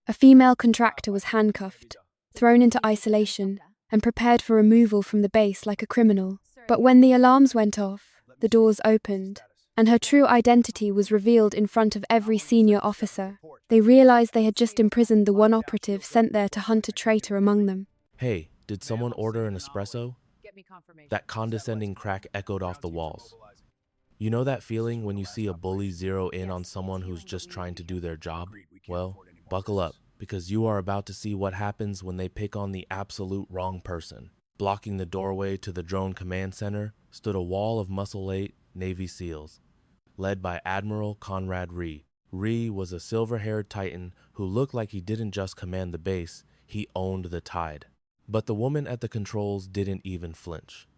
A female contractor was handcuffed, thrown into isolation, and prepared for removal from the base like a criminal. But when the alarms went off, the doors opened, and her true identity was revealed in front of every senior officer. They realized they had just imprisoned the one operative sent there to hunt a traitor among them. Hey, did someone order an espresso? That condescending crack echoed off the walls. You know that feeling when you see a bully zero in on someone who's just trying to do their job? Well, buckle up, because you are about to see what happens when they pick on the absolute wrong person. Blocking the doorway to the drone command center stood a wall of muscle-8 Navy SEALs, led by Admiral Conrad Rhee. Rhee was a silver-haired Titan who looked like he didn't just command the base, he owned the tide. But the woman at the controls didn't even flinch.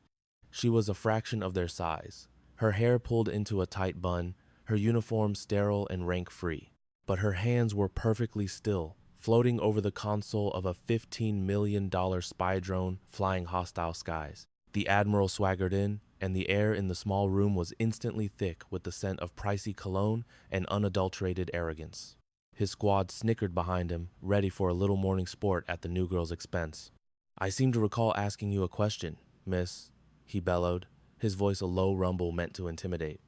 She was a fraction of their size, her hair pulled into a tight bun, her uniform sterile and rank-free. But her hands were perfectly still, floating over the console of a $15 million spy drone flying hostile skies. The Admiral swaggered in, and the air in the small room was instantly thick with the scent of pricey cologne and unadulterated arrogance. His squad snickered behind him, ready for a little morning sport at the new girl's expense. "I seem to recall asking you a question, miss," he bellowed, his voice a low rumble meant to intimidate.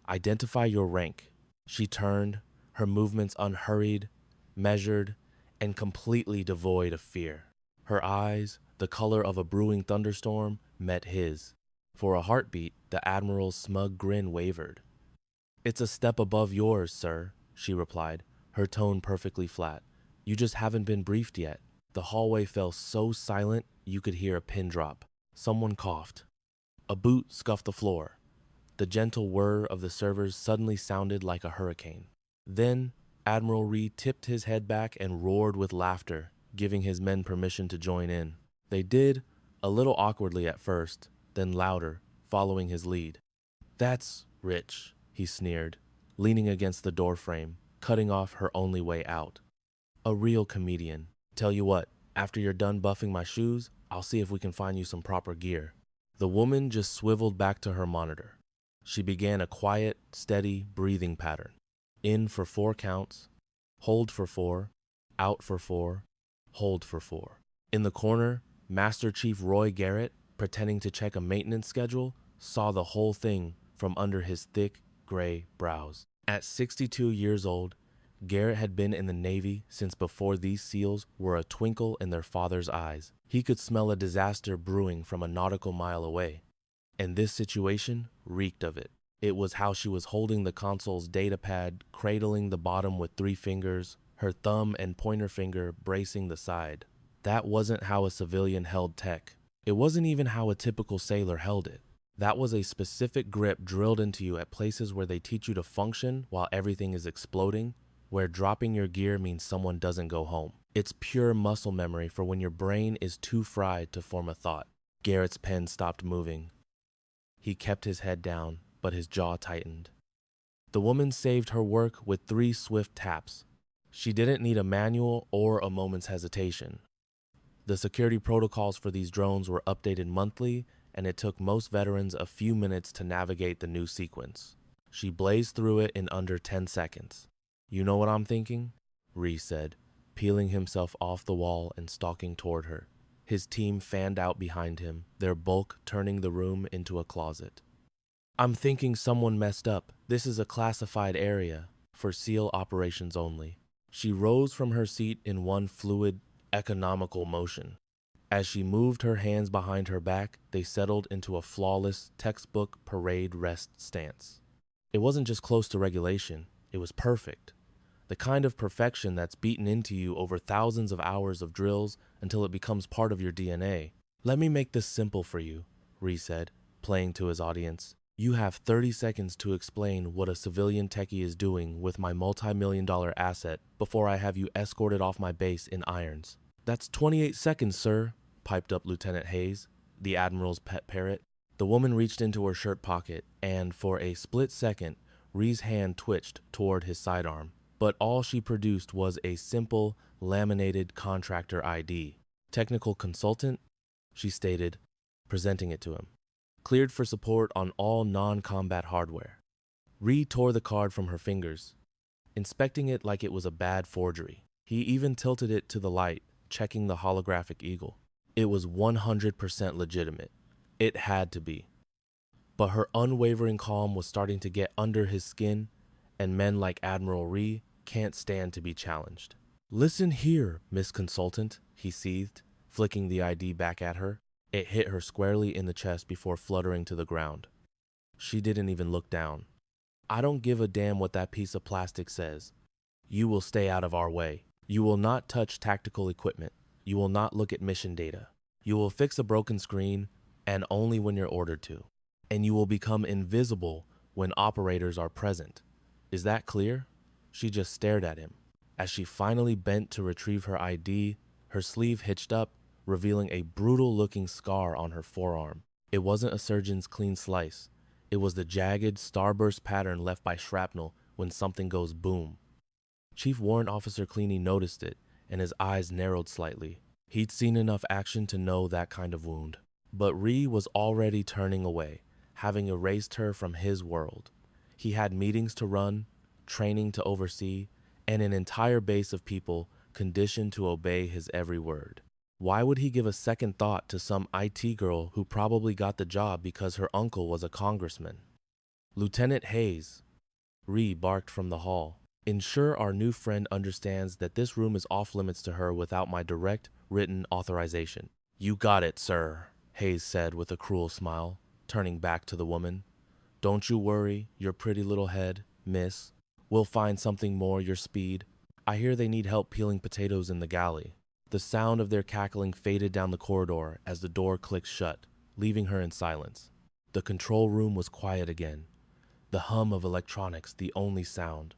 "Identify your rank." She turned, her movements unhurried, measured, and completely devoid of fear. Her eyes, the color of a brewing thunderstorm, met his. For a heartbeat, the Admiral's smug grin wavered. "It's a step above yours, sir," she replied, her tone perfectly flat. "You just haven't been briefed yet." The hallway fell so silent you could hear a pin drop. Someone coughed. A boot scuffed the floor. The gentle whir of the servers suddenly sounded like a hurricane. Then, Admiral Rhee tipped his head back and roared with laughter, giving his men permission to join in. They did, a little awkwardly at first, then louder, following his lead. "That's rich," he sneered, leaning against the doorframe, cutting off her only way out. "A real comedian. Tell you what, after you're done buffing my shoes, I'll see if we can find you some proper gear." The woman just swiveled back to her monitor. She began a quiet, steady breathing pattern. In for 4 counts, hold for 4, out for 4, hold for 4. In the corner, Master Chief Roy Garrett, pretending to check a maintenance schedule, saw the whole thing from under his thick, gray brows. At 62 years old, Garrett had been in the Navy since before these SEALs were a twinkle in their father's eyes. He could smell a disaster brewing from a nautical mile away, and this situation reeked of it. It was how she was holding the console's datapad, cradling the bottom with 3 fingers, her thumb and pointer finger bracing the side. That wasn't how a civilian held tech. It wasn't even how a typical sailor held it. That was a specific grip drilled into you at places where they teach you to function while everything is exploding, where dropping your gear means someone doesn't go home. It's pure muscle memory for when your brain is too fried to form a thought. Garrett's pen stopped moving. He kept his head down, but his jaw tightened. The woman saved her work with 3 swift taps. She didn't need a manual or a moment's hesitation. The security protocols for these drones were updated monthly, and it took most veterans a few minutes to navigate the new sequence. She blazed through it in under 10 seconds. "You know what I'm thinking?" Rhee said, peeling himself off the wall and stalking toward her. His team fanned out behind him, their bulk turning the room into a closet. "I'm thinking someone messed up. This is a classified area, for SEAL operations only." She rose from her seat in one fluid, economical motion. As she moved her hands behind her back, they settled into a flawless, textbook parade rest stance. It wasn't just close to regulation, it was perfect. The kind of perfection that's beaten into you over thousands of hours of drills until it becomes part of your DNA. "Let me make this simple for you," Rhee said, playing to his audience. "You have 30 seconds to explain what a civilian techie is doing with my multi-million-dollar asset before I have you escorted off my base in irons." "That's 28 seconds, sir," piped up Lieutenant Hayes, the Admiral's pet parrot. The woman reached into her shirt pocket, and for a split second, Rhee's hand twitched toward his sidearm. But all she produced was a simple, laminated contractor ID. "Technical consultant," she stated, presenting it to him. "Cleared for support on all non-combat hardware." Rhee tore the card from her fingers, inspecting it like it was a bad forgery. He even tilted it to the light, checking the holographic eagle. It was 100% legitimate. It had to be. But her unwavering calm was starting to get under his skin, and men like Admiral Ree can't stand to be challenged. Listen here, Miss Consultant, he seethed, flicking the ID back at her. It hit her squarely in the chest before fluttering to the ground. She didn't even look down. I don't give a damn what that piece of plastic says. You will stay out of our way. You will not touch tactical equipment. You will not look at mission data. You will fix a broken screen, and only when you're ordered to. And you will become invisible when operators are present. Is that clear? She just stared at him. As she finally bent to retrieve her ID, her sleeve hitched up, revealing a brutal-looking scar on her forearm. It wasn't a surgeon's clean slice. It was the jagged, starburst pattern left by shrapnel when something goes boom. Chief Warrant Officer Cleany noticed it, and his eyes narrowed slightly. He'd seen enough action to know that kind of wound. But Ree was already turning away, having erased her from his world. He had meetings to run, training to oversee, and an entire base of people conditioned to obey his every word. Why would he give a second thought to some IT girl who probably got the job because her uncle was a congressman? Lieutenant Hayes, Ree barked from the hall. Ensure our new friend understands that this room is off limits to her without my direct, written authorization. You got it, sir, Hayes said with a cruel smile, turning back to the woman. Don't you worry, your pretty little head, miss. We'll find something more your speed. I hear they need help peeling potatoes in the galley. The sound of their cackling faded down the corridor as the door clicked shut, leaving her in silence. The control room was quiet again, the hum of electronics the only sound.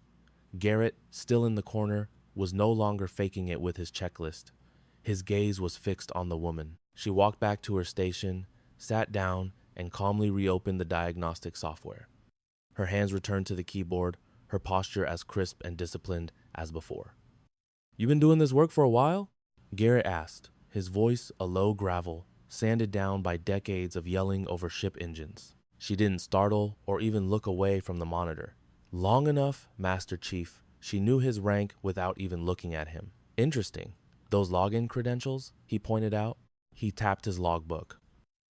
Garrett, still in the corner, was no longer faking it with his checklist. His gaze was fixed on the woman. She walked back to her station, sat down, and calmly reopened the diagnostic software. Her hands returned to the keyboard, her posture as crisp and disciplined as before. You been doing this work for a while? Garrett asked, his voice a low gravel, sanded down by decades of yelling over ship engines. She didn't startle or even look away from the monitor. Long enough, Master Chief. She knew his rank without even looking at him. Interesting. Those login credentials, he pointed out. He tapped his logbook.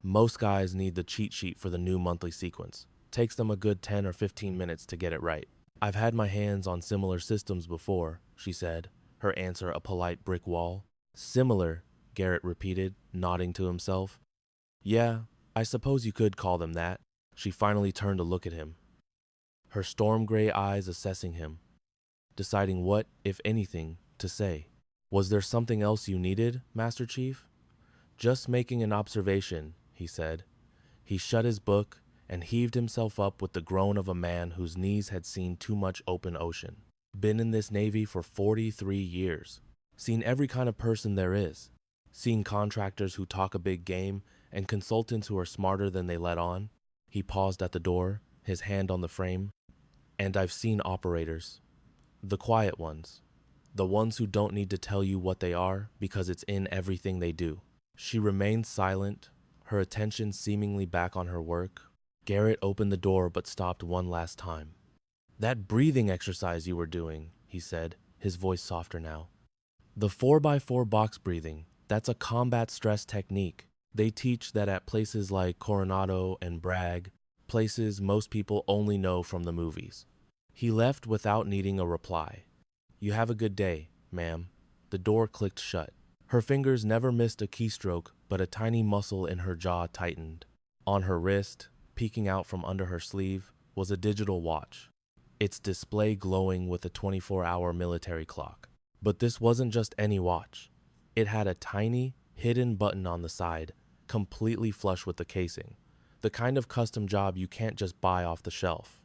Most guys need the cheat sheet for the new monthly sequence. Takes them a good 10 or 15 minutes to get it right. I've had my hands on similar systems before, she said, her answer a polite brick wall. Similar, Garrett repeated, nodding to himself. Yeah, I suppose you could call them that. She finally turned to look at him, her storm gray eyes assessing him, deciding what, if anything, to say. Was there something else you needed, Master Chief? Just making an observation, he said. He shut his book and heaved himself up with the groan of a man whose knees had seen too much open ocean. Been in this Navy for 43 years. Seen every kind of person there is. Seen contractors who talk a big game and consultants who are smarter than they let on. He paused at the door, his hand on the frame. And I've seen operators. The quiet ones. The ones who don't need to tell you what they are because it's in everything they do. She remained silent, her attention seemingly back on her work. Garrett opened the door but stopped one last time. That breathing exercise you were doing, he said, his voice softer now. The 4x4 box breathing, that's a combat stress technique. They teach that at places like Coronado and Bragg, places most people only know from the movies. He left without needing a reply. You have a good day, ma'am. The door clicked shut. Her fingers never missed a keystroke, but a tiny muscle in her jaw tightened. On her wrist, peeking out from under her sleeve, was a digital watch, its display glowing with a 24-hour military clock. But this wasn't just any watch. It had a tiny, hidden button on the side, completely flush with the casing. The kind of custom job you can't just buy off the shelf.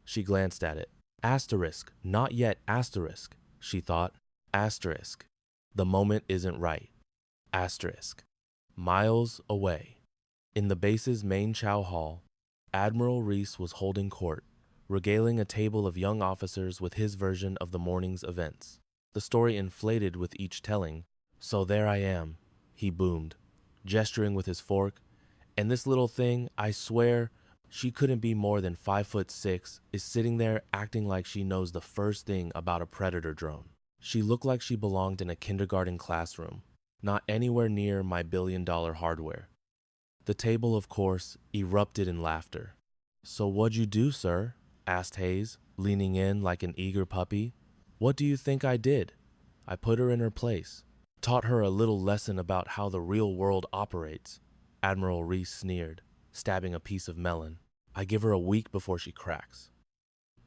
She glanced at it. Asterisk, not yet asterisk, she thought. Asterisk. The moment isn't right. Asterisk. Miles away. In the base's main chow hall, Admiral Reese was holding court, regaling a table of young officers with his version of the morning's events. The story inflated with each telling. So there I am, he boomed, gesturing with his fork. And this little thing, I swear, she couldn't be more than 5'6", is sitting there acting like she knows the first thing about a Predator drone. She looked like she belonged in a kindergarten classroom, not anywhere near my billion-dollar hardware. The table, of course, erupted in laughter. "So what'd you do, sir?" asked Hayes, leaning in like an eager puppy. "What do you think I did? I put her in her place. Taught her a little lesson about how the real world operates." Admiral Reese sneered, stabbing a piece of melon. "I give her a week before she cracks."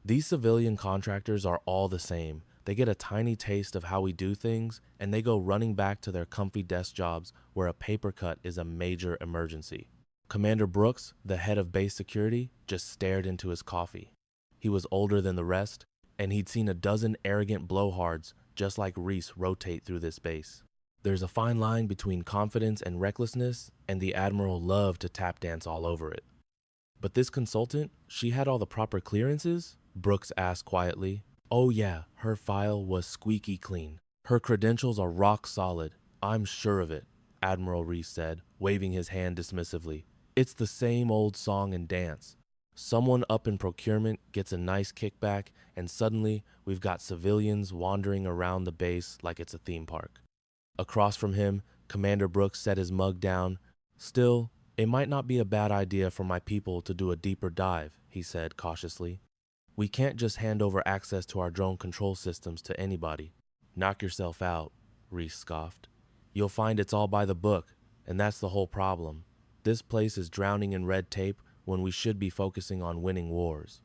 These civilian contractors are all the same. They get a tiny taste of how we do things, and they go running back to their comfy desk jobs where a paper cut is a major emergency. Commander Brooks, the head of base security, just stared into his coffee. He was older than the rest, and he'd seen a dozen arrogant blowhards just like Reese rotate through this base. There's a fine line between confidence and recklessness, and the Admiral loved to tap dance all over it. "But this consultant, she had all the proper clearances?" Brooks asked quietly. "Oh yeah, her file was squeaky clean. Her credentials are rock solid. I'm sure of it," Admiral Reese said, waving his hand dismissively. "It's the same old song and dance. Someone up in procurement gets a nice kickback, and suddenly we've got civilians wandering around the base like it's a theme park." Across from him, Commander Brooks set his mug down. "Still, it might not be a bad idea for my people to do a deeper dive," he said cautiously. "We can't just hand over access to our drone control systems to anybody." "Knock yourself out," Reese scoffed. "You'll find it's all by the book, and that's the whole problem. This place is drowning in red tape when we should be focusing on winning wars."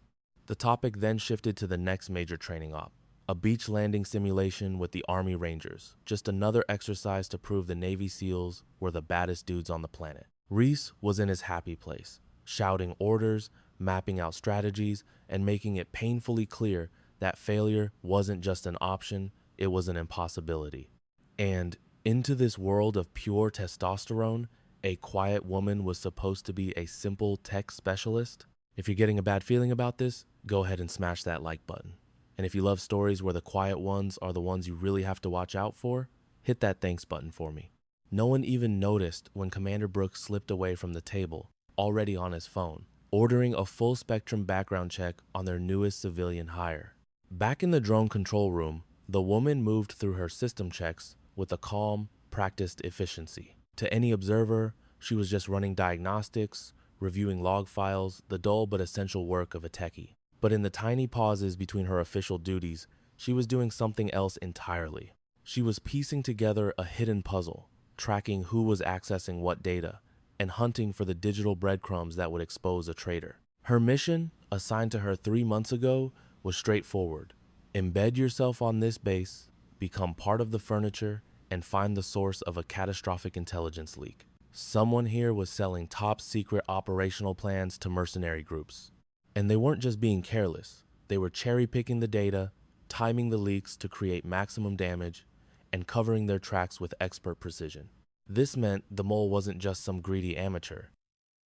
The topic then shifted to the next major training op, a beach landing simulation with the Army Rangers, just another exercise to prove the Navy SEALs were the baddest dudes on the planet. Reese was in his happy place, shouting orders, mapping out strategies, and making it painfully clear that failure wasn't just an option, it was an impossibility. And into this world of pure testosterone, a quiet woman was supposed to be a simple tech specialist? If you're getting a bad feeling about this, go ahead and smash that like button. And if you love stories where the quiet ones are the ones you really have to watch out for, hit that thanks button for me. No one even noticed when Commander Brooks slipped away from the table, already on his phone, ordering a full-spectrum background check on their newest civilian hire. Back in the drone control room, the woman moved through her system checks with a calm, practiced efficiency. To any observer, she was just running diagnostics, reviewing log files, the dull but essential work of a techie. But in the tiny pauses between her official duties, she was doing something else entirely. She was piecing together a hidden puzzle, tracking who was accessing what data, and hunting for the digital breadcrumbs that would expose a traitor. Her mission, assigned to her 3 months ago, was straightforward. Embed yourself on this base, become part of the furniture, and find the source of a catastrophic intelligence leak. Someone here was selling top-secret operational plans to mercenary groups. And they weren't just being careless. They were cherry-picking the data, timing the leaks to create maximum damage, and covering their tracks with expert precision. This meant the mole wasn't just some greedy amateur.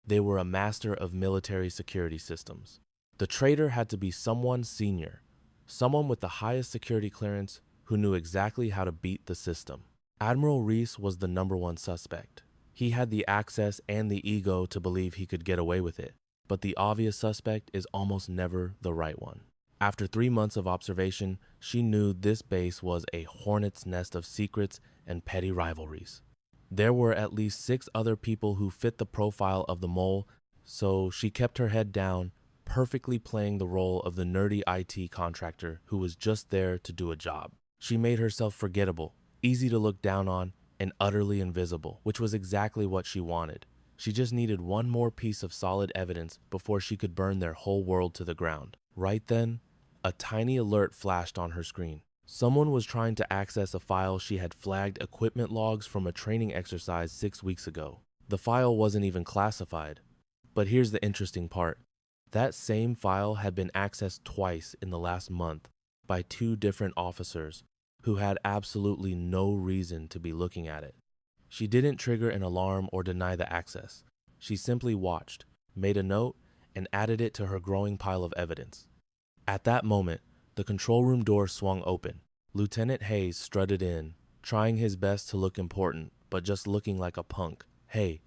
They were a master of military security systems. The traitor had to be someone senior, someone with the highest security clearance who knew exactly how to beat the system. Admiral Reese was the #1 suspect. He had the access and the ego to believe he could get away with it, but the obvious suspect is almost never the right one. After 3 months of observation, she knew this base was a hornet's nest of secrets and petty rivalries. There were at least 6 other people who fit the profile of the mole, so she kept her head down, perfectly playing the role of the nerdy IT contractor who was just there to do a job. She made herself forgettable, easy to look down on, and utterly invisible, which was exactly what she wanted. She just needed one more piece of solid evidence before she could burn their whole world to the ground. Right then, a tiny alert flashed on her screen. Someone was trying to access a file she had flagged equipment logs from a training exercise 6 weeks ago. The file wasn't even classified. But here's the interesting part. That same file had been accessed twice in the last month by 2 different officers who had absolutely no reason to be looking at it. She didn't trigger an alarm or deny the access. She simply watched, made a note, and added it to her growing pile of evidence. At that moment, the control room door swung open. Lieutenant Hayes strutted in, trying his best to look important, but just looking like a punk. "Hey,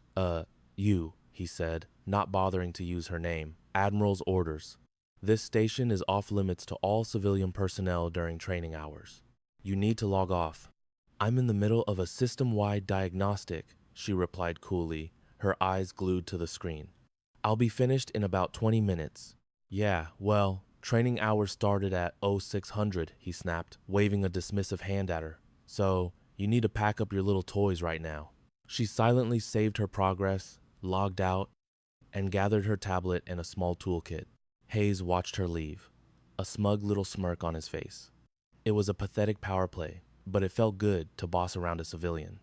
you," he said, not bothering to use her name. "Admiral's orders. This station is off limits to all civilian personnel during training hours. You need to log off. I'm in the middle of a system-wide diagnostic, she replied coolly, her eyes glued to the screen. I'll be finished in about 20 minutes. Yeah, well, training hours started at 0600, he snapped, waving a dismissive hand at her. So, you need to pack up your little toys right now. She silently saved her progress, logged out, and gathered her tablet and a small toolkit. Hayes watched her leave, a smug little smirk on his face. It was a pathetic power play, but it felt good to boss around a civilian.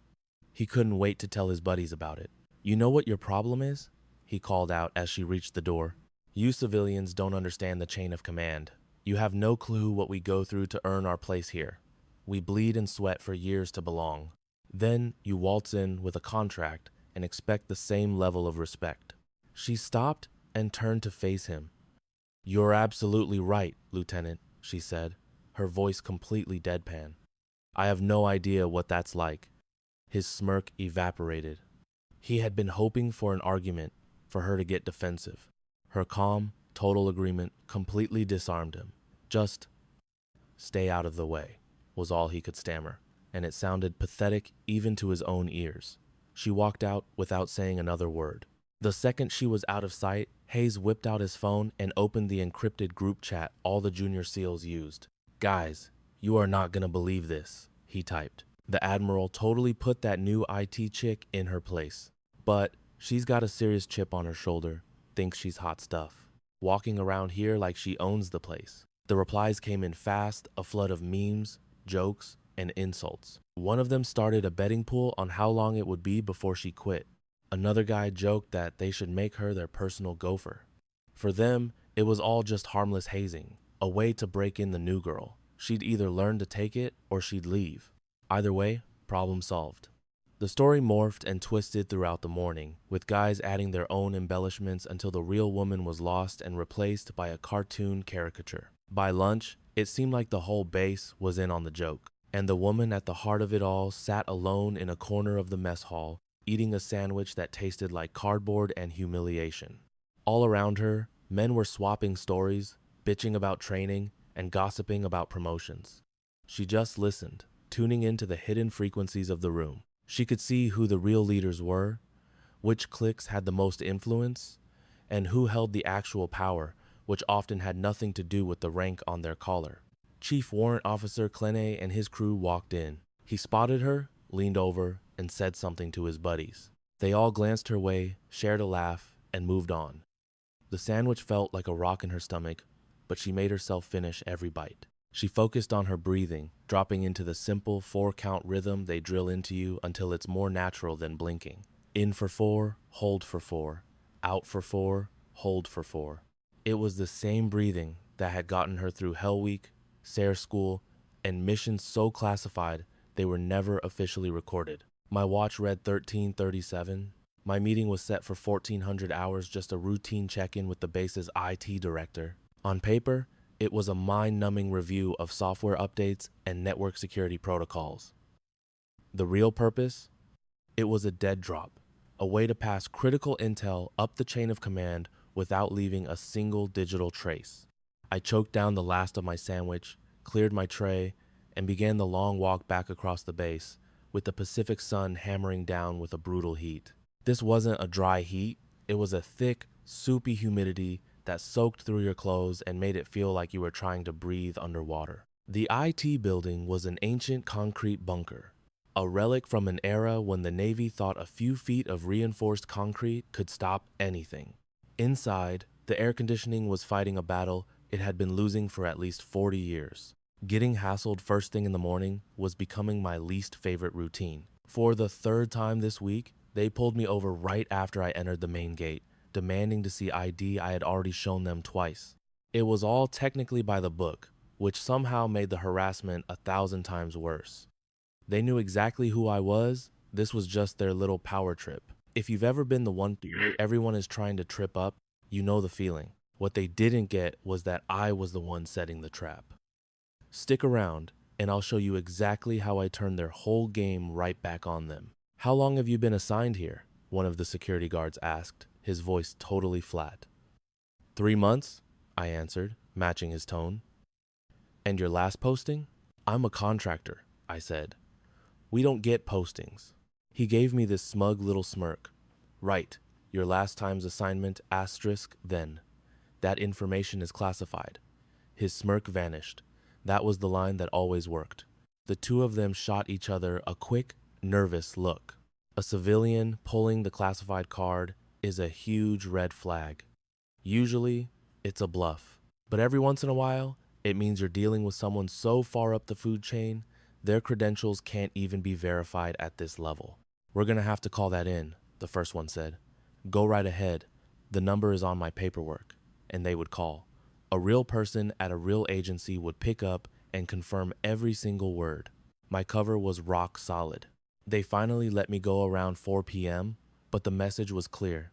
He couldn't wait to tell his buddies about it. You know what your problem is? He called out as she reached the door. You civilians don't understand the chain of command. You have no clue what we go through to earn our place here. We bleed and sweat for years to belong. Then you waltz in with a contract and expect the same level of respect. She stopped and turned to face him. You're absolutely right, Lieutenant, she said, her voice completely deadpan. I have no idea what that's like. His smirk evaporated. He had been hoping for an argument, for her to get defensive. Her calm, total agreement completely disarmed him. Just stay out of the way, was all he could stammer, and it sounded pathetic even to his own ears. She walked out without saying another word. The second she was out of sight, Hayes whipped out his phone and opened the encrypted group chat all the junior SEALs used. Guys, you are not gonna believe this, he typed. The Admiral totally put that new IT chick in her place. But she's got a serious chip on her shoulder, thinks she's hot stuff, walking around here like she owns the place. The replies came in fast, a flood of memes, jokes, and insults. One of them started a betting pool on how long it would be before she quit. Another guy joked that they should make her their personal gopher. For them, it was all just harmless hazing, a way to break in the new girl. She'd either learn to take it or she'd leave. Either way, problem solved. The story morphed and twisted throughout the morning, with guys adding their own embellishments until the real woman was lost and replaced by a cartoon caricature. By lunch, it seemed like the whole base was in on the joke, and the woman at the heart of it all sat alone in a corner of the mess hall, eating a sandwich that tasted like cardboard and humiliation. All around her, men were swapping stories, bitching about training, and gossiping about promotions. She just listened, tuning into the hidden frequencies of the room. She could see who the real leaders were, which cliques had the most influence, and who held the actual power, which often had nothing to do with the rank on their collar. Chief Warrant Officer Clene and his crew walked in. He spotted her, leaned over, and said something to his buddies. They all glanced her way, shared a laugh, and moved on. The sandwich felt like a rock in her stomach, but she made herself finish every bite. She focused on her breathing, dropping into the simple 4-count rhythm they drill into you until it's more natural than blinking. In for 4, hold for 4. Out for 4, hold for 4. It was the same breathing that had gotten her through Hell Week, SARE School, and missions so classified they were never officially recorded. My watch read 1337. My meeting was set for 1400 hours, just a routine check-in with the base's IT director. On paper, it was a mind-numbing review of software updates and network security protocols. The real purpose? It was a dead drop, a way to pass critical intel up the chain of command without leaving a single digital trace. I choked down the last of my sandwich, cleared my tray, and began the long walk back across the base, with the Pacific sun hammering down with a brutal heat. This wasn't a dry heat, it was a thick, soupy humidity that soaked through your clothes and made it feel like you were trying to breathe underwater. The IT building was an ancient concrete bunker, a relic from an era when the Navy thought a few feet of reinforced concrete could stop anything. Inside, the air conditioning was fighting a battle it had been losing for at least 40 years. Getting hassled first thing in the morning was becoming my least favorite routine. For the third time this week, they pulled me over right after I entered the main gate, demanding to see ID I had already shown them twice. It was all technically by the book, which somehow made the harassment 1,000 times worse. They knew exactly who I was. This was just their little power trip. If you've ever been the one everyone is trying to trip up, you know the feeling. What they didn't get was that I was the one setting the trap. Stick around, and I'll show you exactly how I turned their whole game right back on them. How long have you been assigned here? One of the security guards asked, his voice totally flat. 3 months, I answered, matching his tone. And your last posting? I'm a contractor, I said. We don't get postings. He gave me this smug little smirk. Right, your last time's assignment asterisk then. That information is classified. His smirk vanished. That was the line that always worked. The two of them shot each other a quick, nervous look. A civilian pulling the classified card is a huge red flag. Usually, it's a bluff. But every once in a while, it means you're dealing with someone so far up the food chain, their credentials can't even be verified at this level. We're gonna have to call that in, the first one said. Go right ahead. The number is on my paperwork. And they would call. A real person at a real agency would pick up and confirm every single word. My cover was rock solid. They finally let me go around 4 p.m., but the message was clear.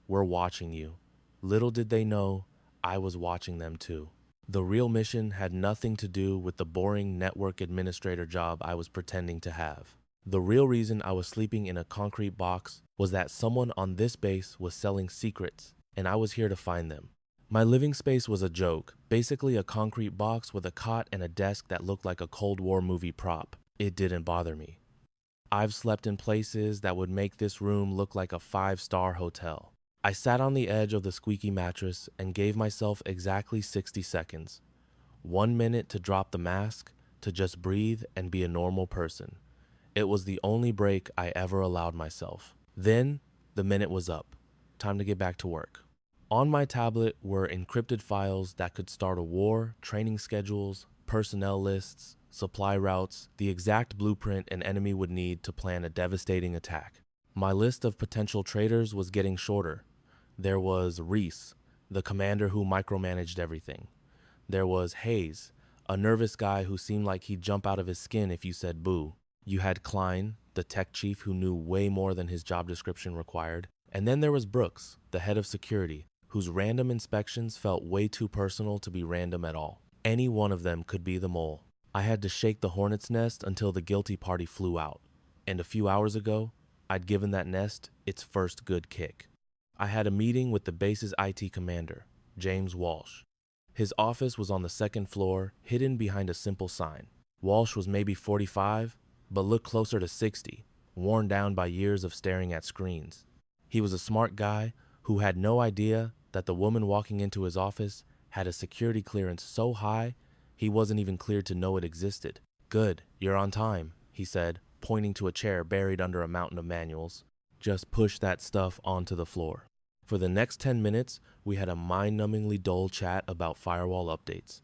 We're watching you. Little did they know, I was watching them too. The real mission had nothing to do with the boring network administrator job I was pretending to have. The real reason I was sleeping in a concrete box was that someone on this base was selling secrets, and I was here to find them. My living space was a joke, basically a concrete box with a cot and a desk that looked like a Cold War movie prop. It didn't bother me. I've slept in places that would make this room look like a 5-star hotel. I sat on the edge of the squeaky mattress and gave myself exactly 60 seconds. 1 minute to drop the mask, to just breathe and be a normal person. It was the only break I ever allowed myself. Then, the minute was up. Time to get back to work. On my tablet were encrypted files that could start a war, training schedules, personnel lists, supply routes, the exact blueprint an enemy would need to plan a devastating attack. My list of potential traitors was getting shorter. There was Reese, the commander who micromanaged everything. There was Hayes, a nervous guy who seemed like he'd jump out of his skin if you said boo. You had Klein, the tech chief who knew way more than his job description required. And then there was Brooks, the head of security, whose random inspections felt way too personal to be random at all. Any one of them could be the mole. I had to shake the hornet's nest until the guilty party flew out. And a few hours ago, I'd given that nest its first good kick. I had a meeting with the base's IT commander, James Walsh. His office was on the second floor, hidden behind a simple sign. Walsh was maybe 45, but looked closer to 60, worn down by years of staring at screens. He was a smart guy who had no idea that the woman walking into his office had a security clearance so high he wasn't even cleared to know it existed. Good, you're on time, he said, pointing to a chair buried under a mountain of manuals. Just push that stuff onto the floor. For the next 10 minutes, we had a mind-numbingly dull chat about firewall updates.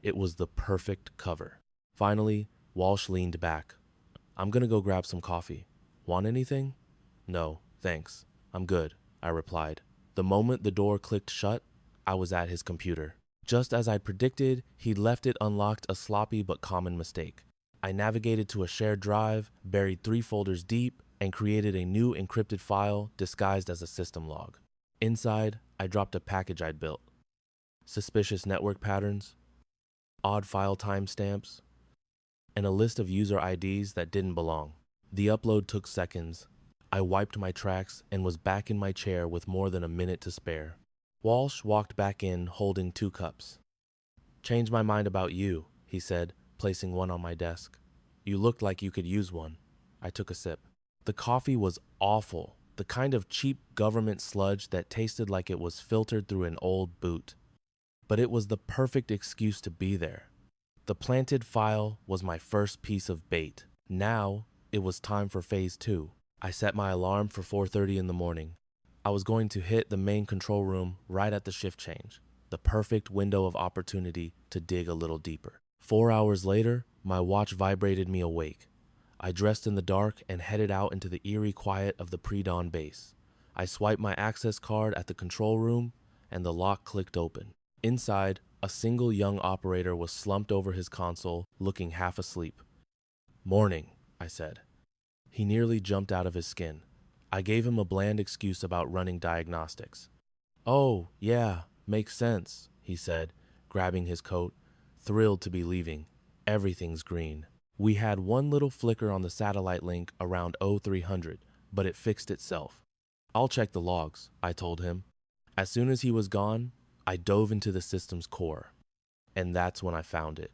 It was the perfect cover. Finally, Walsh leaned back. I'm gonna go grab some coffee. Want anything? No, thanks. I'm good, I replied. The moment the door clicked shut, I was at his computer. Just as I'd predicted, he'd left it unlocked, a sloppy but common mistake. I navigated to a shared drive, buried 3 folders deep, and created a new encrypted file disguised as a system log. Inside, I dropped a package I'd built. Suspicious network patterns, odd file timestamps, and a list of user IDs that didn't belong. The upload took seconds. I wiped my tracks and was back in my chair with more than a minute to spare. Walsh walked back in holding 2 cups. Changed my mind about you, he said, placing one on my desk. You looked like you could use one. I took a sip. The coffee was awful, the kind of cheap government sludge that tasted like it was filtered through an old boot. But it was the perfect excuse to be there. The planted file was my first piece of bait. Now, it was time for phase 2. I set my alarm for 4:30 in the morning. I was going to hit the main control room right at the shift change, the perfect window of opportunity to dig a little deeper. 4 hours later, my watch vibrated me awake. I dressed in the dark and headed out into the eerie quiet of the pre-dawn base. I swiped my access card at the control room, and the lock clicked open. Inside, a single young operator was slumped over his console, looking half asleep. Morning, I said. He nearly jumped out of his skin. I gave him a bland excuse about running diagnostics. Oh, yeah, makes sense, he said, grabbing his coat, thrilled to be leaving. Everything's green. We had one little flicker on the satellite link around 0300, but it fixed itself. I'll check the logs, I told him. As soon as he was gone, I dove into the system's core. And that's when I found it.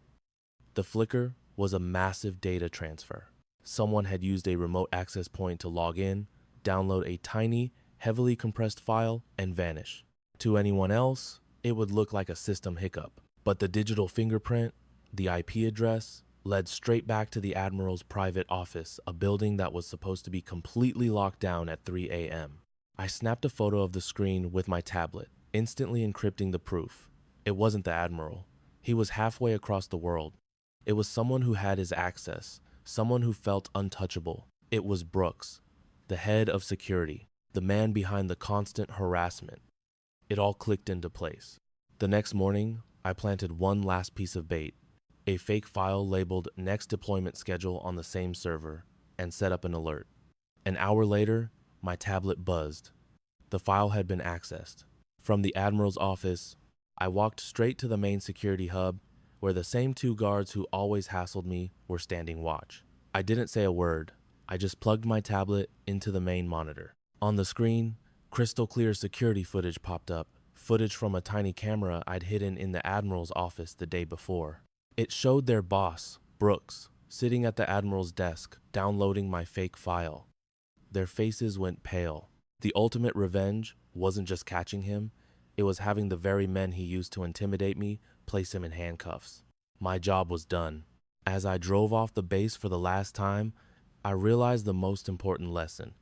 The flicker was a massive data transfer. Someone had used a remote access point to log in, download a tiny, heavily compressed file, and vanish. To anyone else, it would look like a system hiccup. But the digital fingerprint, the IP address, led straight back to the Admiral's private office, a building that was supposed to be completely locked down at 3 a.m. I snapped a photo of the screen with my tablet, instantly encrypting the proof. It wasn't the Admiral. He was halfway across the world. It was someone who had his access, someone who felt untouchable. It was Brooks, the head of security, the man behind the constant harassment. It all clicked into place. The next morning, I planted one last piece of bait, a fake file labeled next deployment schedule on the same server, and set up an alert. An hour later, my tablet buzzed. The file had been accessed. From the Admiral's office, I walked straight to the main security hub, where the same two guards who always hassled me were standing watch. I didn't say a word. I just plugged my tablet into the main monitor. On the screen, crystal clear security footage popped up, footage from a tiny camera I'd hidden in the Admiral's office the day before. It showed their boss, Brooks, sitting at the Admiral's desk, downloading my fake file. Their faces went pale. The ultimate revenge wasn't just catching him, it was having the very men he used to intimidate me place him in handcuffs. My job was done. As I drove off the base for the last time, I realized the most important lesson.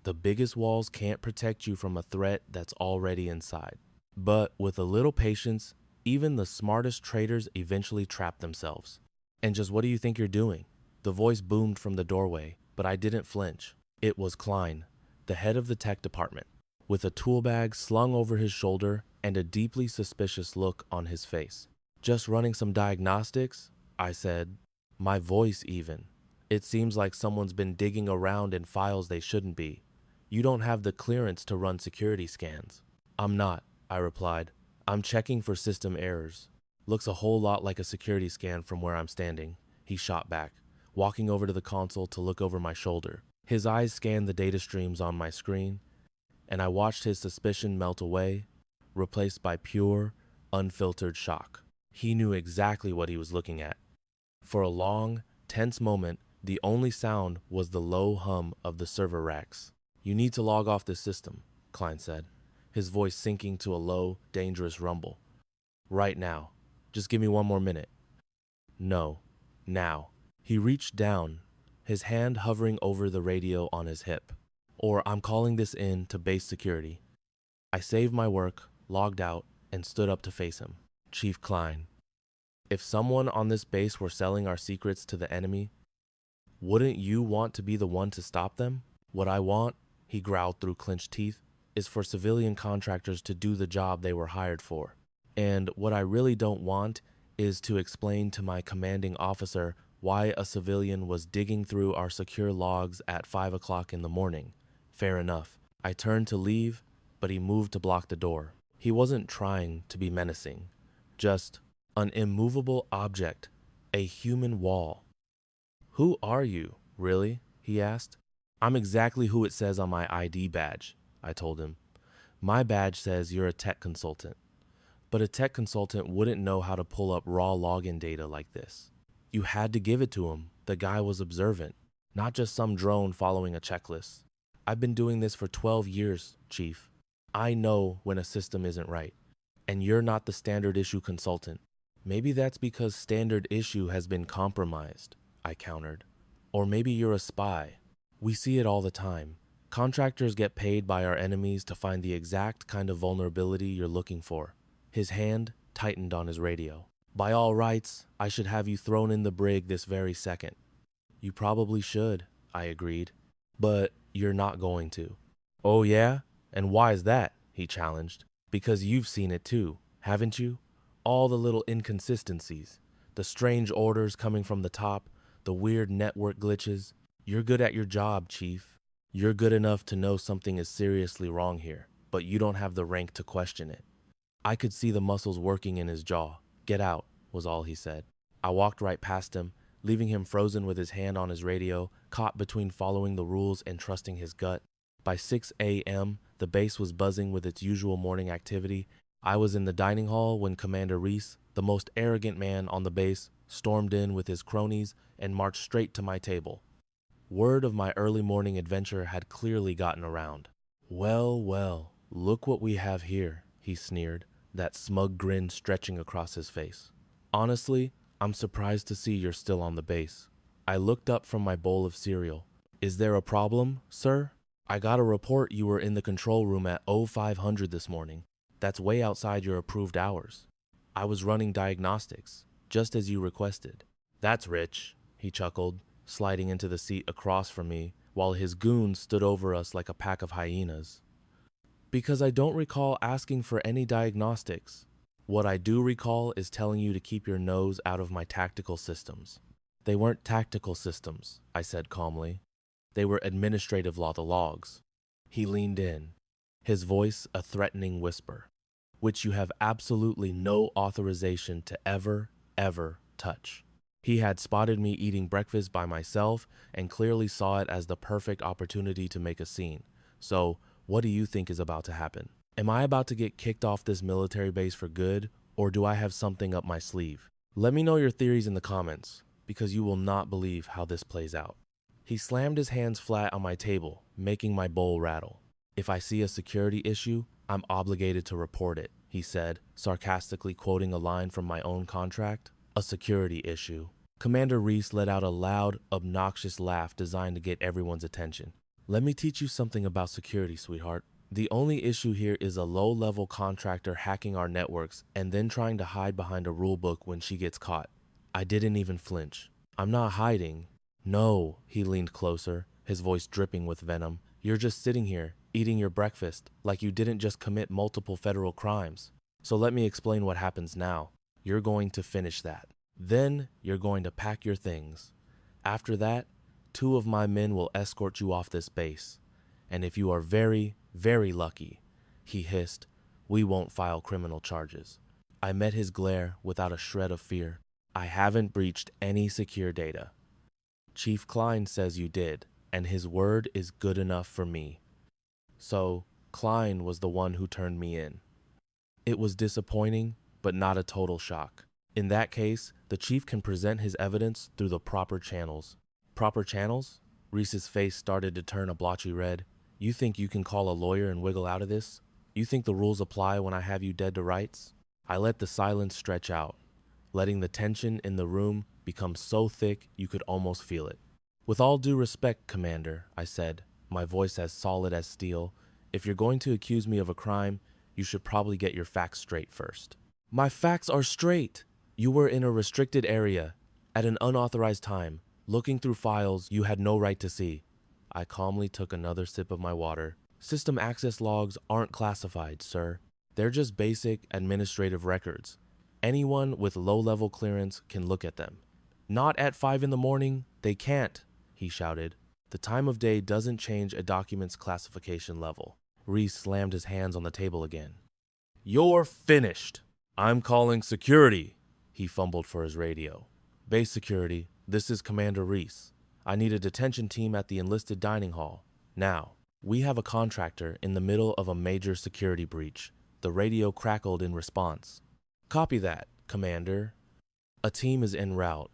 The biggest walls can't protect you from a threat that's already inside. But with a little patience, even the smartest traitors eventually trap themselves. And just what do you think you're doing? The voice boomed from the doorway, but I didn't flinch. It was Klein, the head of the tech department, with a tool bag slung over his shoulder and a deeply suspicious look on his face. Just running some diagnostics? I said, my voice even. It seems like someone's been digging around in files they shouldn't be. You don't have the clearance to run security scans. I'm not, I replied. I'm checking for system errors. Looks a whole lot like a security scan from where I'm standing. He shot back, walking over to the console to look over my shoulder. His eyes scanned the data streams on my screen, and I watched his suspicion melt away, replaced by pure, unfiltered shock. He knew exactly what he was looking at. For a long, tense moment, the only sound was the low hum of the server racks. You need to log off this system, Klein said, his voice sinking to a low, dangerous rumble. Right now. Just give me one more minute. No. Now. He reached down, his hand hovering over the radio on his hip. Or I'm calling this in to base security. I saved my work, logged out, and stood up to face him. Chief Klein. If someone on this base were selling our secrets to the enemy, wouldn't you want to be the one to stop them? What I want, he growled through clenched teeth, is for civilian contractors to do the job they were hired for. And what I really don't want is to explain to my commanding officer why a civilian was digging through our secure logs at 5 o'clock in the morning. Fair enough. I turned to leave, but he moved to block the door. He wasn't trying to be menacing, just an immovable object, a human wall. Who are you, really? He asked. I'm exactly who it says on my ID badge, I told him. My badge says you're a tech consultant. But a tech consultant wouldn't know how to pull up raw login data like this. You had to give it to him. The guy was observant, not just some drone following a checklist. I've been doing this for 12 years, Chief. I know when a system isn't right. And you're not the standard issue consultant. Maybe that's because standard issue has been compromised, I countered. Or maybe you're a spy. We see it all the time. Contractors get paid by our enemies to find the exact kind of vulnerability you're looking for. His hand tightened on his radio. By all rights, I should have you thrown in the brig this very second. You probably should, I agreed. But you're not going to. Oh yeah? And why is that? He challenged. Because you've seen it too, haven't you? All the little inconsistencies, the strange orders coming from the top, the weird network glitches. You're good at your job, Chief. You're good enough to know something is seriously wrong here, but you don't have the rank to question it. I could see the muscles working in his jaw. Get out, was all he said. I walked right past him, leaving him frozen with his hand on his radio, caught between following the rules and trusting his gut. By 6 a.m., the base was buzzing with its usual morning activity. I was in the dining hall when Commander Reese, the most arrogant man on the base, stormed in with his cronies, and marched straight to my table. Word of my early morning adventure had clearly gotten around. "Well, well, look what we have here," he sneered, that smug grin stretching across his face. "Honestly, I'm surprised to see you're still on the base." I looked up from my bowl of cereal. "Is there a problem, sir? I got a report you were in the control room at 0500 this morning. That's way outside your approved hours. I was running diagnostics, just as you requested." "That's rich," he chuckled, sliding into the seat across from me, while his goons stood over us like a pack of hyenas. "Because I don't recall asking for any diagnostics. What I do recall is telling you to keep your nose out of my tactical systems." "They weren't tactical systems," I said calmly. "They were administrative logs." He leaned in, his voice a threatening whisper, "which you have absolutely no authorization to ever touch." He had spotted me eating breakfast by myself and clearly saw it as the perfect opportunity to make a scene. So, what do you think is about to happen? Am I about to get kicked off this military base for good, or do I have something up my sleeve? Let me know your theories in the comments, because you will not believe how this plays out. He slammed his hands flat on my table, making my bowl rattle. "If I see a security issue, I'm obligated to report it," he said, sarcastically quoting a line from my own contract. "A security issue." Commander Reese let out a loud, obnoxious laugh designed to get everyone's attention. "Let me teach you something about security, sweetheart. The only issue here is a low-level contractor hacking our networks and then trying to hide behind a rulebook when she gets caught." I didn't even flinch. "I'm not hiding." "No," he leaned closer, his voice dripping with venom. "You're just sitting here, eating your breakfast, like you didn't just commit multiple federal crimes. So let me explain what happens now. You're going to finish that. Then you're going to pack your things. After that, 2 of my men will escort you off this base. And if you are very, very lucky," he hissed, "we won't file criminal charges." I met his glare without a shred of fear. "I haven't breached any secure data. Chief Klein says you did, and his word is good enough for me." So, Klein was the one who turned me in. It was disappointing, but not a total shock. In that case, the chief can present his evidence through the proper channels. "Proper channels?" Reese's face started to turn a blotchy red. "You think you can call a lawyer and wiggle out of this? You think the rules apply when I have you dead to rights?" I let the silence stretch out, letting the tension in the room become so thick you could almost feel it. "With all due respect, Commander," I said, my voice as solid as steel, "if you're going to accuse me of a crime, you should probably get your facts straight first." "My facts are straight. You were in a restricted area, at an unauthorized time, looking through files you had no right to see." I calmly took another sip of my water. "System access logs aren't classified, sir. They're just basic administrative records. Anyone with low-level clearance can look at them." "Not at 5 in the morning. They can't," he shouted. "The time of day doesn't change a document's classification level." Reese slammed his hands on the table again. "You're finished. I'm calling security." He fumbled for his radio. "Base security, this is Commander Reese. I need a detention team at the enlisted dining hall. Now, we have a contractor in the middle of a major security breach." The radio crackled in response. "Copy that, Commander. A team is en route."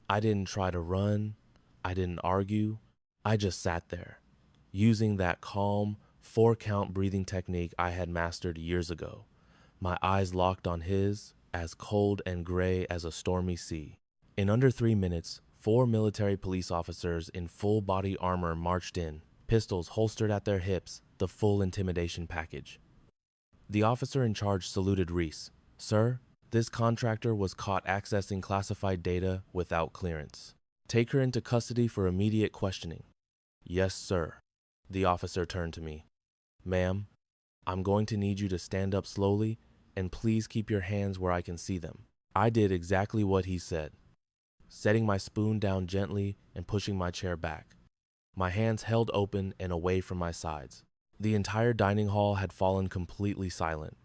I didn't try to run. I didn't argue. I just sat there, using that calm, 4-count breathing technique I had mastered years ago. My eyes locked on his, as cold and gray as a stormy sea. In under 3 minutes, 4 military police officers in full body armor marched in, pistols holstered at their hips, the full intimidation package. The officer in charge saluted Reese. "Sir, this contractor was caught accessing classified data without clearance. Take her into custody for immediate questioning." "Yes, sir." The officer turned to me. "Ma'am, I'm going to need you to stand up slowly, and please keep your hands where I can see them." I did exactly what he said, setting my spoon down gently and pushing my chair back. My hands held open and away from my sides. The entire dining hall had fallen completely silent.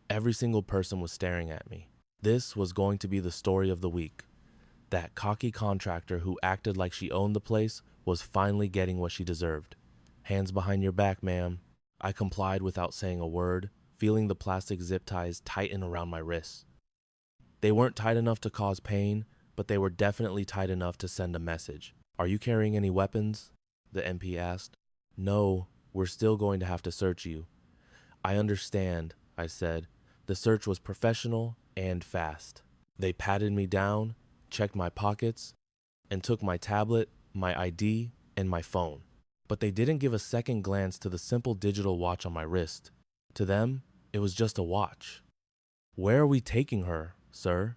Every single person was staring at me. This was going to be the story of the week. That cocky contractor who acted like she owned the place was finally getting what she deserved. "Hands behind your back, ma'am." I complied without saying a word, feeling the plastic zip ties tighten around my wrists. They weren't tight enough to cause pain, but they were definitely tight enough to send a message. Are you carrying any weapons? The MP asked. No, we're still going to have to search you. I understand, I said. The search was professional and fast. They patted me down, checked my pockets, and took my tablet, my ID, and my phone. But they didn't give a second glance to the simple digital watch on my wrist. To them, it was just a watch. Where are we taking her, sir?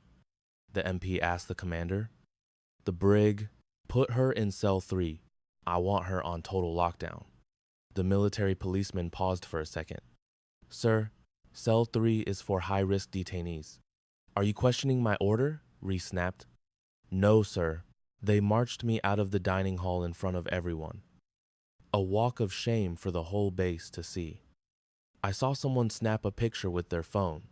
The MP asked the commander. The brig. Put her in cell 3. I want her on total lockdown. The military policeman paused for a second. Sir, cell 3 is for high-risk detainees. Are you questioning my order? Reese snapped. No, sir. They marched me out of the dining hall in front of everyone. A walk of shame for the whole base to see. I saw someone snap a picture with their phone.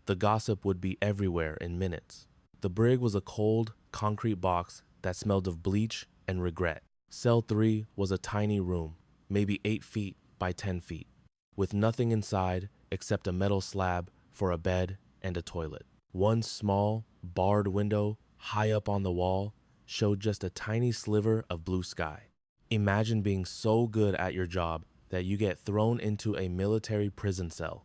The gossip would be everywhere in minutes. The brig was a cold, concrete box that smelled of bleach and regret. Cell 3 was a tiny room, maybe 8 feet by 10 feet, with nothing inside except a metal slab for a bed and a toilet. One small, barred window high up on the wall showed just a tiny sliver of blue sky. Imagine being so good at your job that you get thrown into a military prison cell.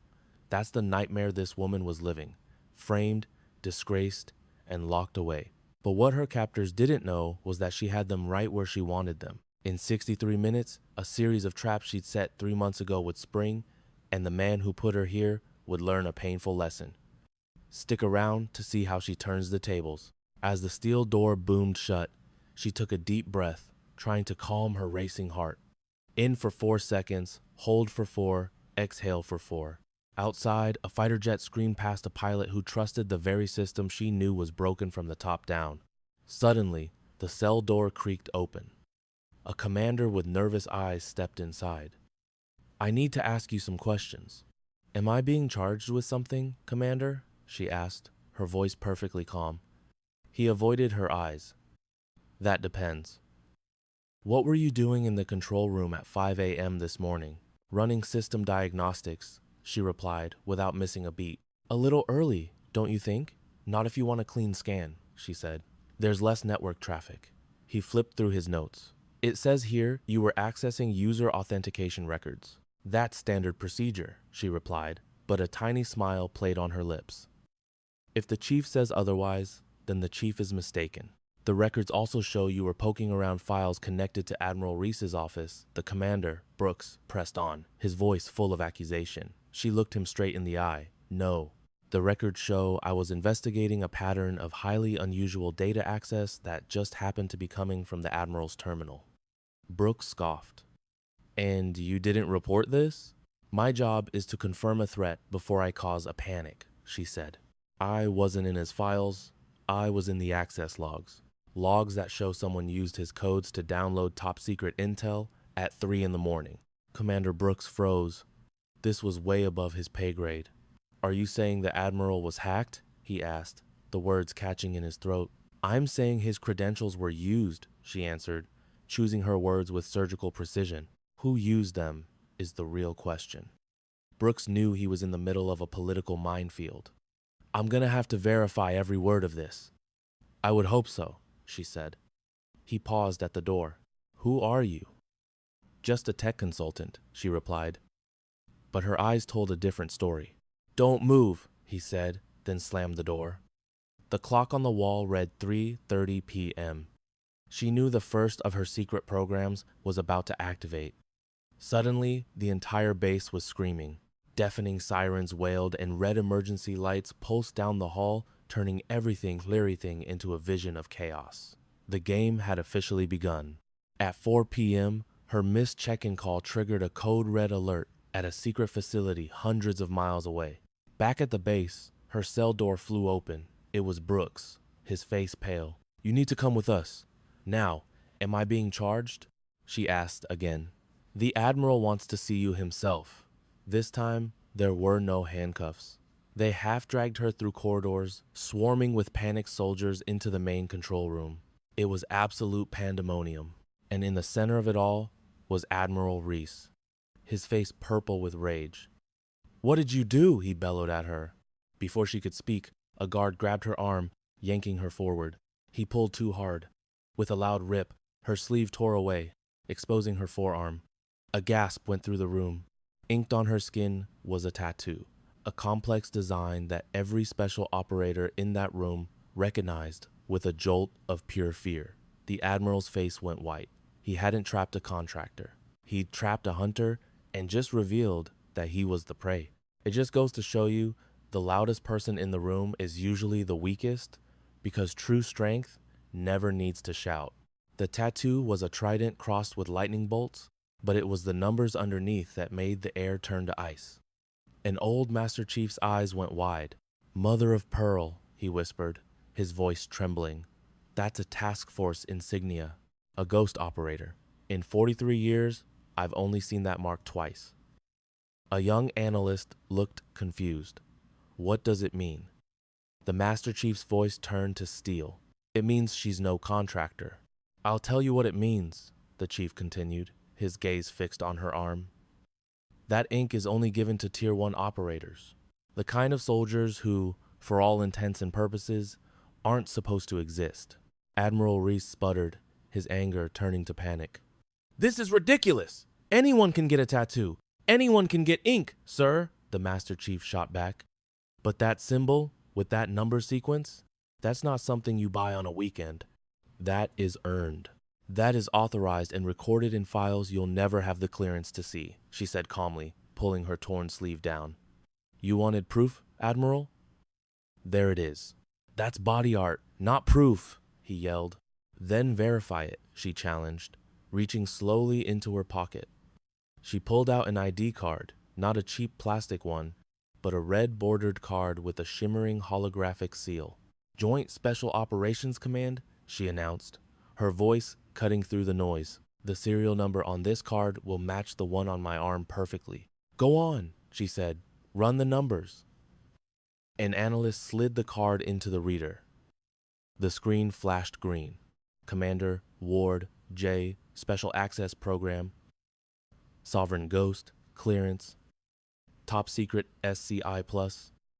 That's the nightmare this woman was living, framed, disgraced, and locked away. But what her captors didn't know was that she had them right where she wanted them. In 63 minutes, a series of traps she'd set 3 months ago would spring, and the man who put her here would learn a painful lesson. Stick around to see how she turns the tables. As the steel door boomed shut, she took a deep breath, trying to calm her racing heart. In for 4 seconds, hold for 4, exhale for 4. Outside, a fighter jet screamed past a pilot who trusted the very system she knew was broken from the top down. Suddenly, the cell door creaked open. A commander with nervous eyes stepped inside. I need to ask you some questions. Am I being charged with something, Commander? She asked, her voice perfectly calm. He avoided her eyes. That depends. What were you doing in the control room at 5 a.m. this morning? Running system diagnostics, she replied without missing a beat. A little early, don't you think? Not if you want a clean scan, she said. There's less network traffic. He flipped through his notes. It says here you were accessing user authentication records. That's standard procedure, she replied, but a tiny smile played on her lips. If the chief says otherwise, then the chief is mistaken. The records also show you were poking around files connected to Admiral Reese's office. The commander, Brooks, pressed on, his voice full of accusation. She looked him straight in the eye. No. The records show I was investigating a pattern of highly unusual data access that just happened to be coming from the Admiral's terminal. Brooks scoffed. And you didn't report this? My job is to confirm a threat before I cause a panic, she said. I wasn't in his files. I was in the access logs. Logs that show someone used his codes to download top-secret intel at 3 in the morning. Commander Brooks froze. This was way above his pay grade. Are you saying the Admiral was hacked? He asked, the words catching in his throat. I'm saying his credentials were used, she answered, choosing her words with surgical precision. Who used them is the real question. Brooks knew he was in the middle of a political minefield. I'm gonna have to verify every word of this. I would hope so, she said. He paused at the door. Who are you? Just a tech consultant, she replied. But her eyes told a different story. Don't move, he said, then slammed the door. The clock on the wall read 3:30 p.m. She knew the first of her secret programs was about to activate. Suddenly, the entire base was screaming. Deafening sirens wailed and red emergency lights pulsed down the hall, turning everything into a vision of chaos. The game had officially begun. At 4 p.m., her missed check-in call triggered a code red alert at a secret facility hundreds of miles away. Back at the base, her cell door flew open. It was Brooks, his face pale. You need to come with us. Now, am I being charged? She asked again. The Admiral wants to see you himself. This time, there were no handcuffs. They half-dragged her through corridors, swarming with panicked soldiers into the main control room. It was absolute pandemonium, and in the center of it all was Admiral Reese, his face purple with rage. What did you do? He bellowed at her. Before she could speak, a guard grabbed her arm, yanking her forward. He pulled too hard. With a loud rip, her sleeve tore away, exposing her forearm. A gasp went through the room. Inked on her skin was a tattoo, a complex design that every special operator in that room recognized with a jolt of pure fear. The Admiral's face went white. He hadn't trapped a contractor. He'd trapped a hunter and just revealed that he was the prey. It just goes to show you the loudest person in the room is usually the weakest, because true strength never needs to shout. The tattoo was a trident crossed with lightning bolts, but it was the numbers underneath that made the air turn to ice. An old Master Chief's eyes went wide. "Mother of Pearl," he whispered, his voice trembling. "That's a task force insignia, a ghost operator. In 43 years, I've only seen that mark twice." A young analyst looked confused. "What does it mean?" The Master Chief's voice turned to steel. "It means she's no contractor." "I'll tell you what it means," the chief continued, his gaze fixed on her arm. "That ink is only given to Tier 1 operators, the kind of soldiers who, for all intents and purposes, aren't supposed to exist." Admiral Reese sputtered, his anger turning to panic. "This is ridiculous! Anyone can get a tattoo! Anyone can get ink, sir!" the Master Chief shot back. "But that symbol, with that number sequence, that's not something you buy on a weekend. That is earned. That is authorized and recorded in files you'll never have the clearance to see," she said calmly, pulling her torn sleeve down. "You wanted proof, Admiral? There it is. That's body art, not proof," he yelled. "Then verify it," she challenged, reaching slowly into her pocket. She pulled out an ID card, not a cheap plastic one, but a red-bordered card with a shimmering holographic seal. "Joint Special Operations Command," she announced, her voice cutting through the noise. "The serial number on this card will match the one on my arm perfectly." "Go on," she said. "Run the numbers." An analyst slid the card into the reader. The screen flashed green. Commander Ward J. Special Access Program. Sovereign Ghost. Clearance. Top Secret SCI+.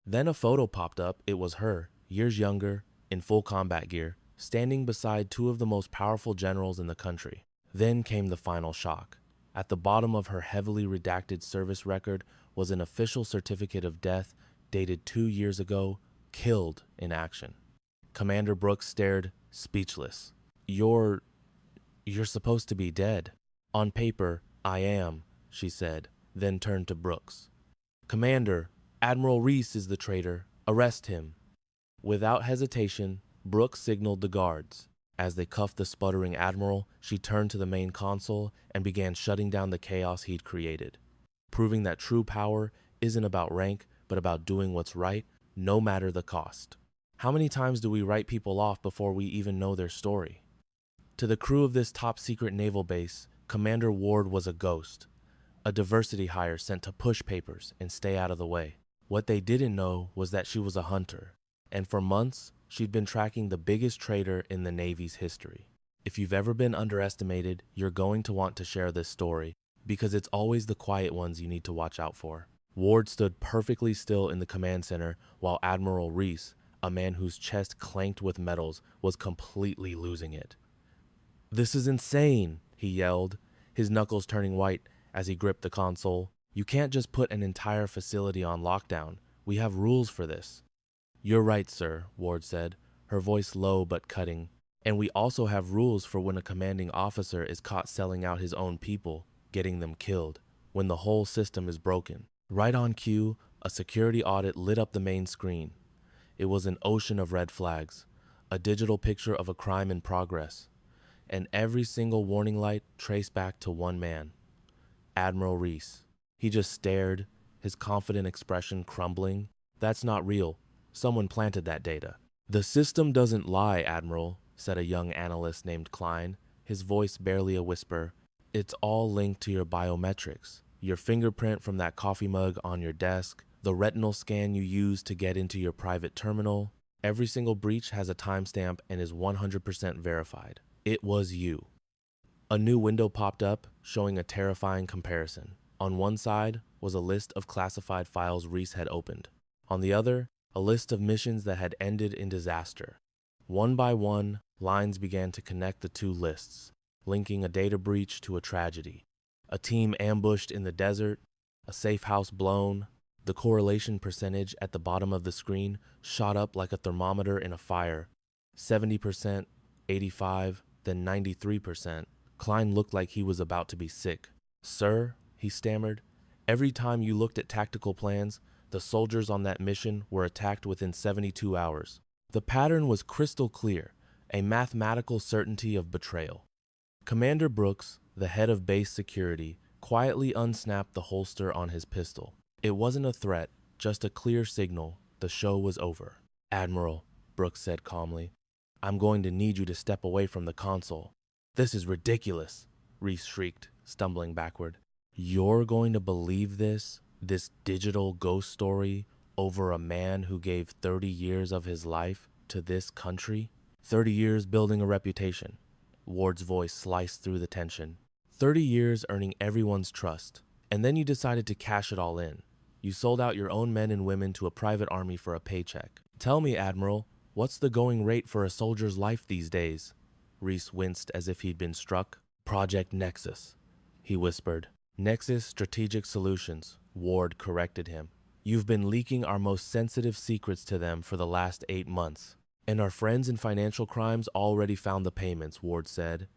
Then a photo popped up. It was her, years younger, in full combat gear, standing beside two of the most powerful generals in the country. Then came the final shock. At the bottom of her heavily redacted service record was an official certificate of death dated 2 years ago, killed in action. Commander Brooks stared, speechless. You're supposed to be dead." "On paper, I am," she said, then turned to Brooks. "Commander, Admiral Reese is the traitor. Arrest him." Without hesitation, Brooks signaled the guards. As they cuffed the sputtering admiral, she turned to the main console and began shutting down the chaos he'd created, proving that true power isn't about rank, but about doing what's right, no matter the cost. How many times do we write people off before we even know their story? To the crew of this top-secret naval base, Commander Ward was a ghost, a diversity hire sent to push papers and stay out of the way. What they didn't know was that she was a hunter, and for months, she'd been tracking the biggest traitor in the Navy's history. If you've ever been underestimated, you're going to want to share this story, because it's always the quiet ones you need to watch out for. Ward stood perfectly still in the command center, while Admiral Reese, a man whose chest clanked with metals, was completely losing it. "This is insane," he yelled, his knuckles turning white as he gripped the console. "You can't just put an entire facility on lockdown. We have rules for this." "You're right, sir," Ward said, her voice low but cutting. "And we also have rules for when a commanding officer is caught selling out his own people, getting them killed, when the whole system is broken." Right on cue, a security audit lit up the main screen. It was an ocean of red flags, a digital picture of a crime in progress, and every single warning light traced back to one man, Admiral Reese. He just stared, his confident expression crumbling. "That's not real. Someone planted that data." "The system doesn't lie, Admiral," said a young analyst named Klein, his voice barely a whisper. "It's all linked to your biometrics. Your fingerprint from that coffee mug on your desk, the retinal scan you use to get into your private terminal. Every single breach has a timestamp and is 100% verified. It was you." A new window popped up, showing a terrifying comparison. On one side was a list of classified files Reese had opened. On the other, a list of missions that had ended in disaster. One by one, lines began to connect the two lists, linking a data breach to a tragedy. A team ambushed in the desert, a safe house blown. The correlation percentage at the bottom of the screen shot up like a thermometer in a fire. 70%, 85%, then 93%. Klein looked like he was about to be sick. "Sir," he stammered, "every time you looked at tactical plans, the soldiers on that mission were attacked within 72 hours. The pattern was crystal clear, a mathematical certainty of betrayal." Commander Brooks, the head of base security, quietly unsnapped the holster on his pistol. It wasn't a threat, just a clear signal. The show was over. "Admiral," Brooks said calmly, "I'm going to need you to step away from the console." "This is ridiculous," Reese shrieked, stumbling backward. "You're going to believe this digital ghost story over a man who gave 30 years of his life to this country? 30 years building a reputation." Ward's voice sliced through the tension. 30 years earning everyone's trust, and then you decided to cash it all in. You sold out your own men and women to a private army for a paycheck. "Tell me, Admiral, what's the going rate for a soldier's life these days?" Reese winced as if he'd been struck. "Project Nexus," he whispered. "Nexus Strategic Solutions," Ward corrected him. "You've been leaking our most sensitive secrets to them for the last 8 months. And our friends in financial crimes already found the payments," Ward said,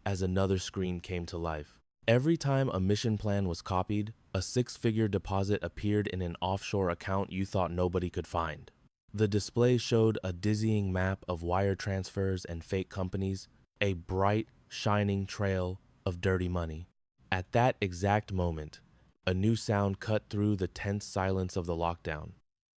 as another screen came to life. Every time a mission plan was copied, a 6-figure deposit appeared in an offshore account you thought nobody could find. The display showed a dizzying map of wire transfers and fake companies, a bright, shining trail of dirty money. At that exact moment, a new sound cut through the tense silence of the lockdown.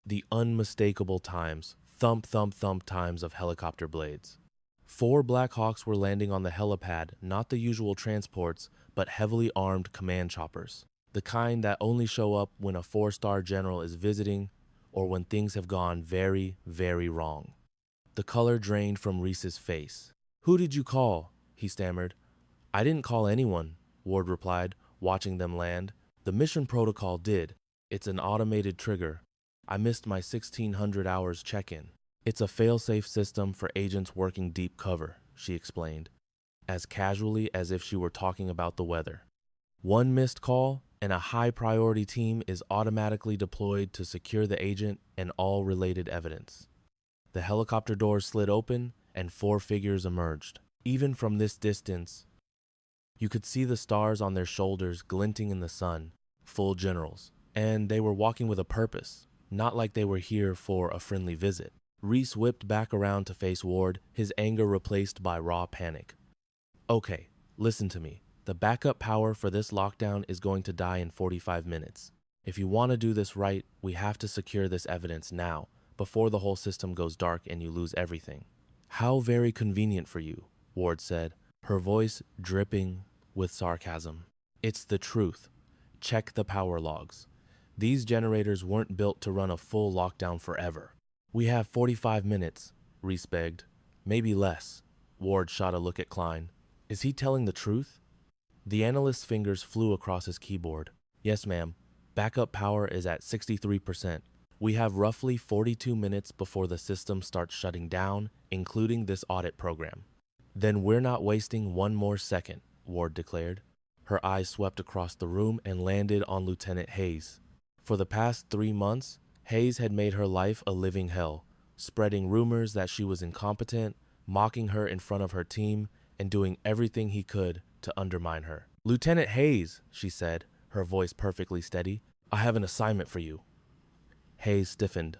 The unmistakable times, thump, thump, thump times of helicopter blades. 4 Black Hawks were landing on the helipad, not the usual transports, but heavily armed command choppers. The kind that only show up when a 4-star general is visiting or when things have gone very, very wrong. The color drained from Reese's face. "Who did you call?" he stammered. "I didn't call anyone," Ward replied, watching them land. "The mission protocol did. It's an automated trigger. I missed my 1600 hours check-in. It's a fail-safe system for agents working deep cover," she explained, as casually as if she were talking about the weather. "One missed call, and a high-priority team is automatically deployed to secure the agent and all related evidence." The helicopter doors slid open, and 4 figures emerged. Even from this distance, you could see the stars on their shoulders glinting in the sun, full generals. And they were walking with a purpose, not like they were here for a friendly visit. Reese whipped back around to face Ward, his anger replaced by raw panic. "Okay, listen to me. The backup power for this lockdown is going to die in 45 minutes. If you want to do this right, we have to secure this evidence now, before the whole system goes dark and you lose everything." "How very convenient for you," Ward said, her voice dripping with sarcasm. "It's the truth. Check the power logs. These generators weren't built to run a full lockdown forever." "We have 45 minutes, Reese begged. "Maybe less." Ward shot a look at Klein. "Is he telling the truth?" The analyst's fingers flew across his keyboard. "Yes, ma'am. Backup power is at 63%. We have roughly 42 minutes before the system starts shutting down, including this audit program." "Then we're not wasting one more second," Ward declared. Her eyes swept across the room and landed on Lieutenant Hayes. For the past 3 months, Hayes had made her life a living hell, spreading rumors that she was incompetent, mocking her in front of her team, and doing everything he could to undermine her. "Lieutenant Hayes," she said, her voice perfectly steady, "I have an assignment for you." Hayes stiffened,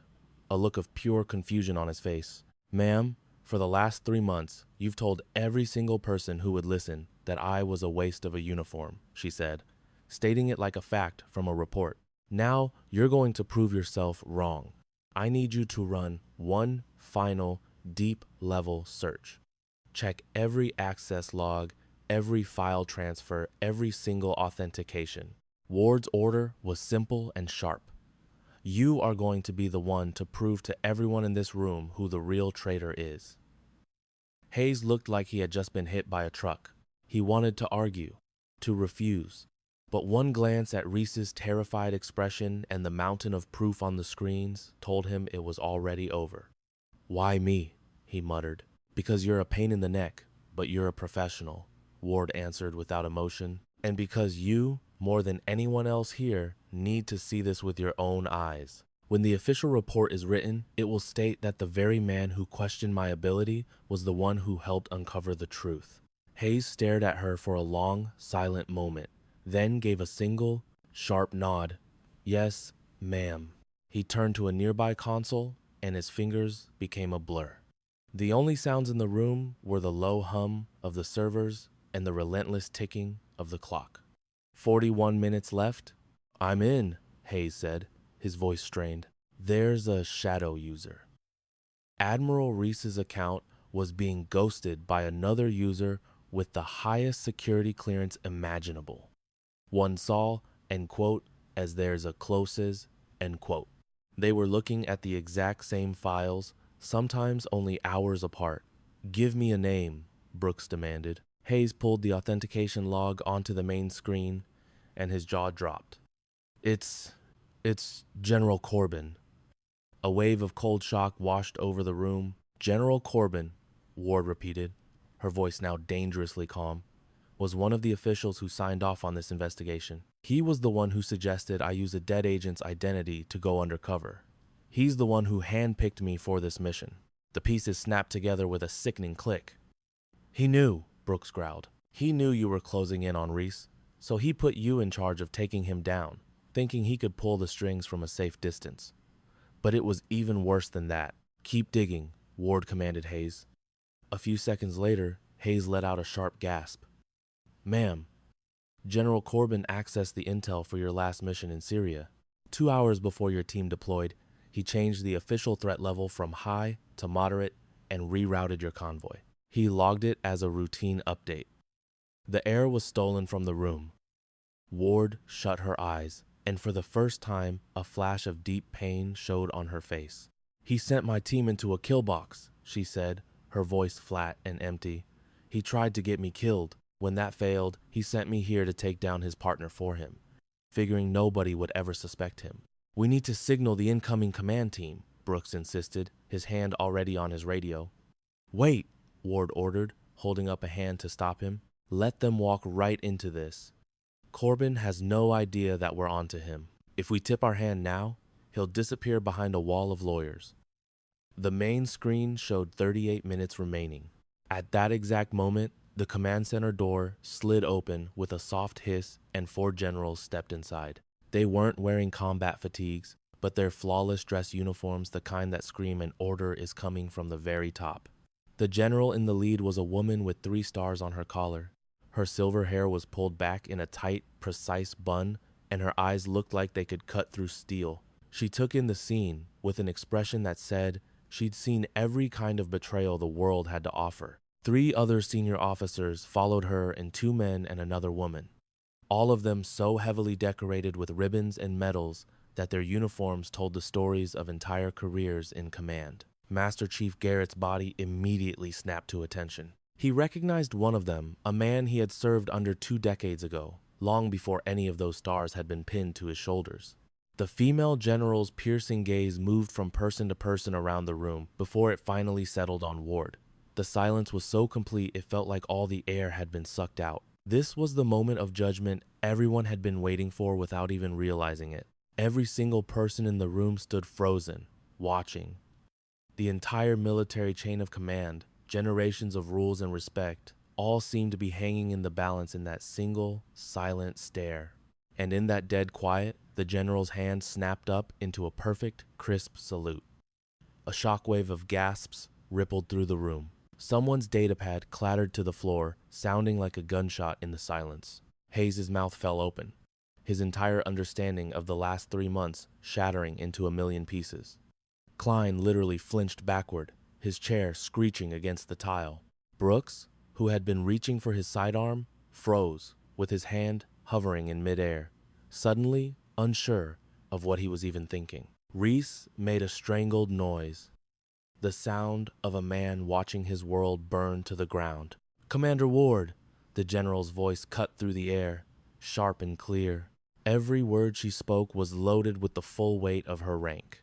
a look of pure confusion on his face. "Ma'am, for the last 3 months, you've told every single person who would listen that I was a waste of a uniform," she said, stating it like a fact from a report. "Now you're going to prove yourself wrong. I need you to run one final, deep-level search. Check every access log, every file transfer, every single authentication." Ward's order was simple and sharp. "You are going to be the one to prove to everyone in this room who the real traitor is." Hayes looked like he had just been hit by a truck. He wanted to argue, to refuse. But one glance at Reese's terrified expression and the mountain of proof on the screens told him it was already over. "Why me?" he muttered. Because you're a pain in the neck, but you're a professional, Ward answered without emotion. And because you, more than anyone else here, need to see this with your own eyes. When the official report is written, it will state that the very man who questioned my ability was the one who helped uncover the truth. Hayes stared at her for a long, silent moment, then gave a single, sharp nod. Yes, ma'am. He turned to a nearby console, and his fingers became a blur. The only sounds in the room were the low hum of the servers and the relentless ticking of the clock. 41 minutes left. I'm in, Hayes said, his voice strained. There's a shadow user. Admiral Reese's account was being ghosted by another user with the highest security clearance imaginable. One saw, end quote, as there's a closes, end quote. They were looking at the exact same files, sometimes only hours apart. Give me a name, Brooks demanded. Hayes pulled the authentication log onto the main screen, and his jaw dropped. It's General Corbin. A wave of cold shock washed over the room. General Corbin, Ward repeated, her voice now dangerously calm, was one of the officials who signed off on this investigation. He was the one who suggested I use a dead agent's identity to go undercover. He's the one who handpicked me for this mission. The pieces snapped together with a sickening click. He knew, Brooks growled. He knew you were closing in on Reese, so he put you in charge of taking him down, thinking he could pull the strings from a safe distance. But it was even worse than that. Keep digging, Ward commanded Hayes. A few seconds later, Hayes let out a sharp gasp. Ma'am, General Corbin accessed the intel for your last mission in Syria. 2 hours before your team deployed, he changed the official threat level from high to moderate and rerouted your convoy. He logged it as a routine update. The air was stolen from the room. Ward shut her eyes, and for the first time, a flash of deep pain showed on her face. He sent my team into a kill box, she said, her voice flat and empty. He tried to get me killed. When that failed, he sent me here to take down his partner for him, figuring nobody would ever suspect him. We need to signal the incoming command team, Brooks insisted, his hand already on his radio. Wait, Ward ordered, holding up a hand to stop him. Let them walk right into this. Corbin has no idea that we're onto him. If we tip our hand now, he'll disappear behind a wall of lawyers. The main screen showed 38 minutes remaining. At that exact moment, the command center door slid open with a soft hiss and 4 generals stepped inside. They weren't wearing combat fatigues, but their flawless dress uniforms, the kind that scream an order is coming from the very top. The general in the lead was a woman with 3 stars on her collar. Her silver hair was pulled back in a tight, precise bun, and her eyes looked like they could cut through steel. She took in the scene with an expression that said she'd seen every kind of betrayal the world had to offer. 3 other senior officers followed her, and 2 men and another woman, all of them so heavily decorated with ribbons and medals that their uniforms told the stories of entire careers in command. Master Chief Garrett's body immediately snapped to attention. He recognized one of them, a man he had served under 2 decades ago, long before any of those stars had been pinned to his shoulders. The female general's piercing gaze moved from person to person around the room before it finally settled on Ward. The silence was so complete it felt like all the air had been sucked out. This was the moment of judgment everyone had been waiting for without even realizing it. Every single person in the room stood frozen, watching. The entire military chain of command, generations of rules and respect, all seemed to be hanging in the balance in that single, silent stare. And in that dead quiet, the general's hand snapped up into a perfect, crisp salute. A shockwave of gasps rippled through the room. Someone's datapad clattered to the floor, sounding like a gunshot in the silence. Hayes' mouth fell open, his entire understanding of the last 3 months shattering into a million pieces. Klein literally flinched backward, his chair screeching against the tile. Brooks, who had been reaching for his sidearm, froze, with his hand hovering in midair, suddenly unsure of what he was even thinking. Reese made a strangled noise, the sound of a man watching his world burn to the ground. Commander Ward, the general's voice cut through the air, sharp and clear. Every word she spoke was loaded with the full weight of her rank.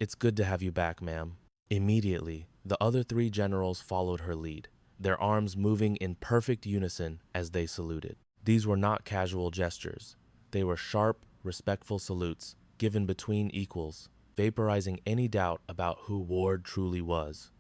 It's good to have you back, ma'am. Immediately, The other three generals followed her lead, their arms moving in perfect unison as they saluted. These were not casual gestures. They were sharp, respectful salutes given between equals, vaporizing any doubt about who Ward truly was.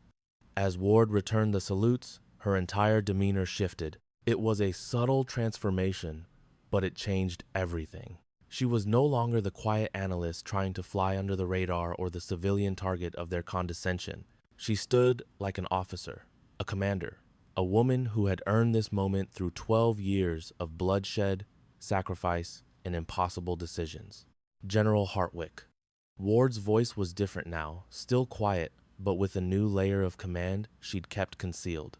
As Ward returned the salutes, her entire demeanor shifted. It was a subtle transformation, but it changed everything. She was no longer the quiet analyst trying to fly under the radar or the civilian target of their condescension. She stood like an officer, a commander, a woman who had earned this moment through 12 years of bloodshed, sacrifice, and impossible decisions. General Hartwick. Ward's voice was different now, still quiet, but with a new layer of command she'd kept concealed.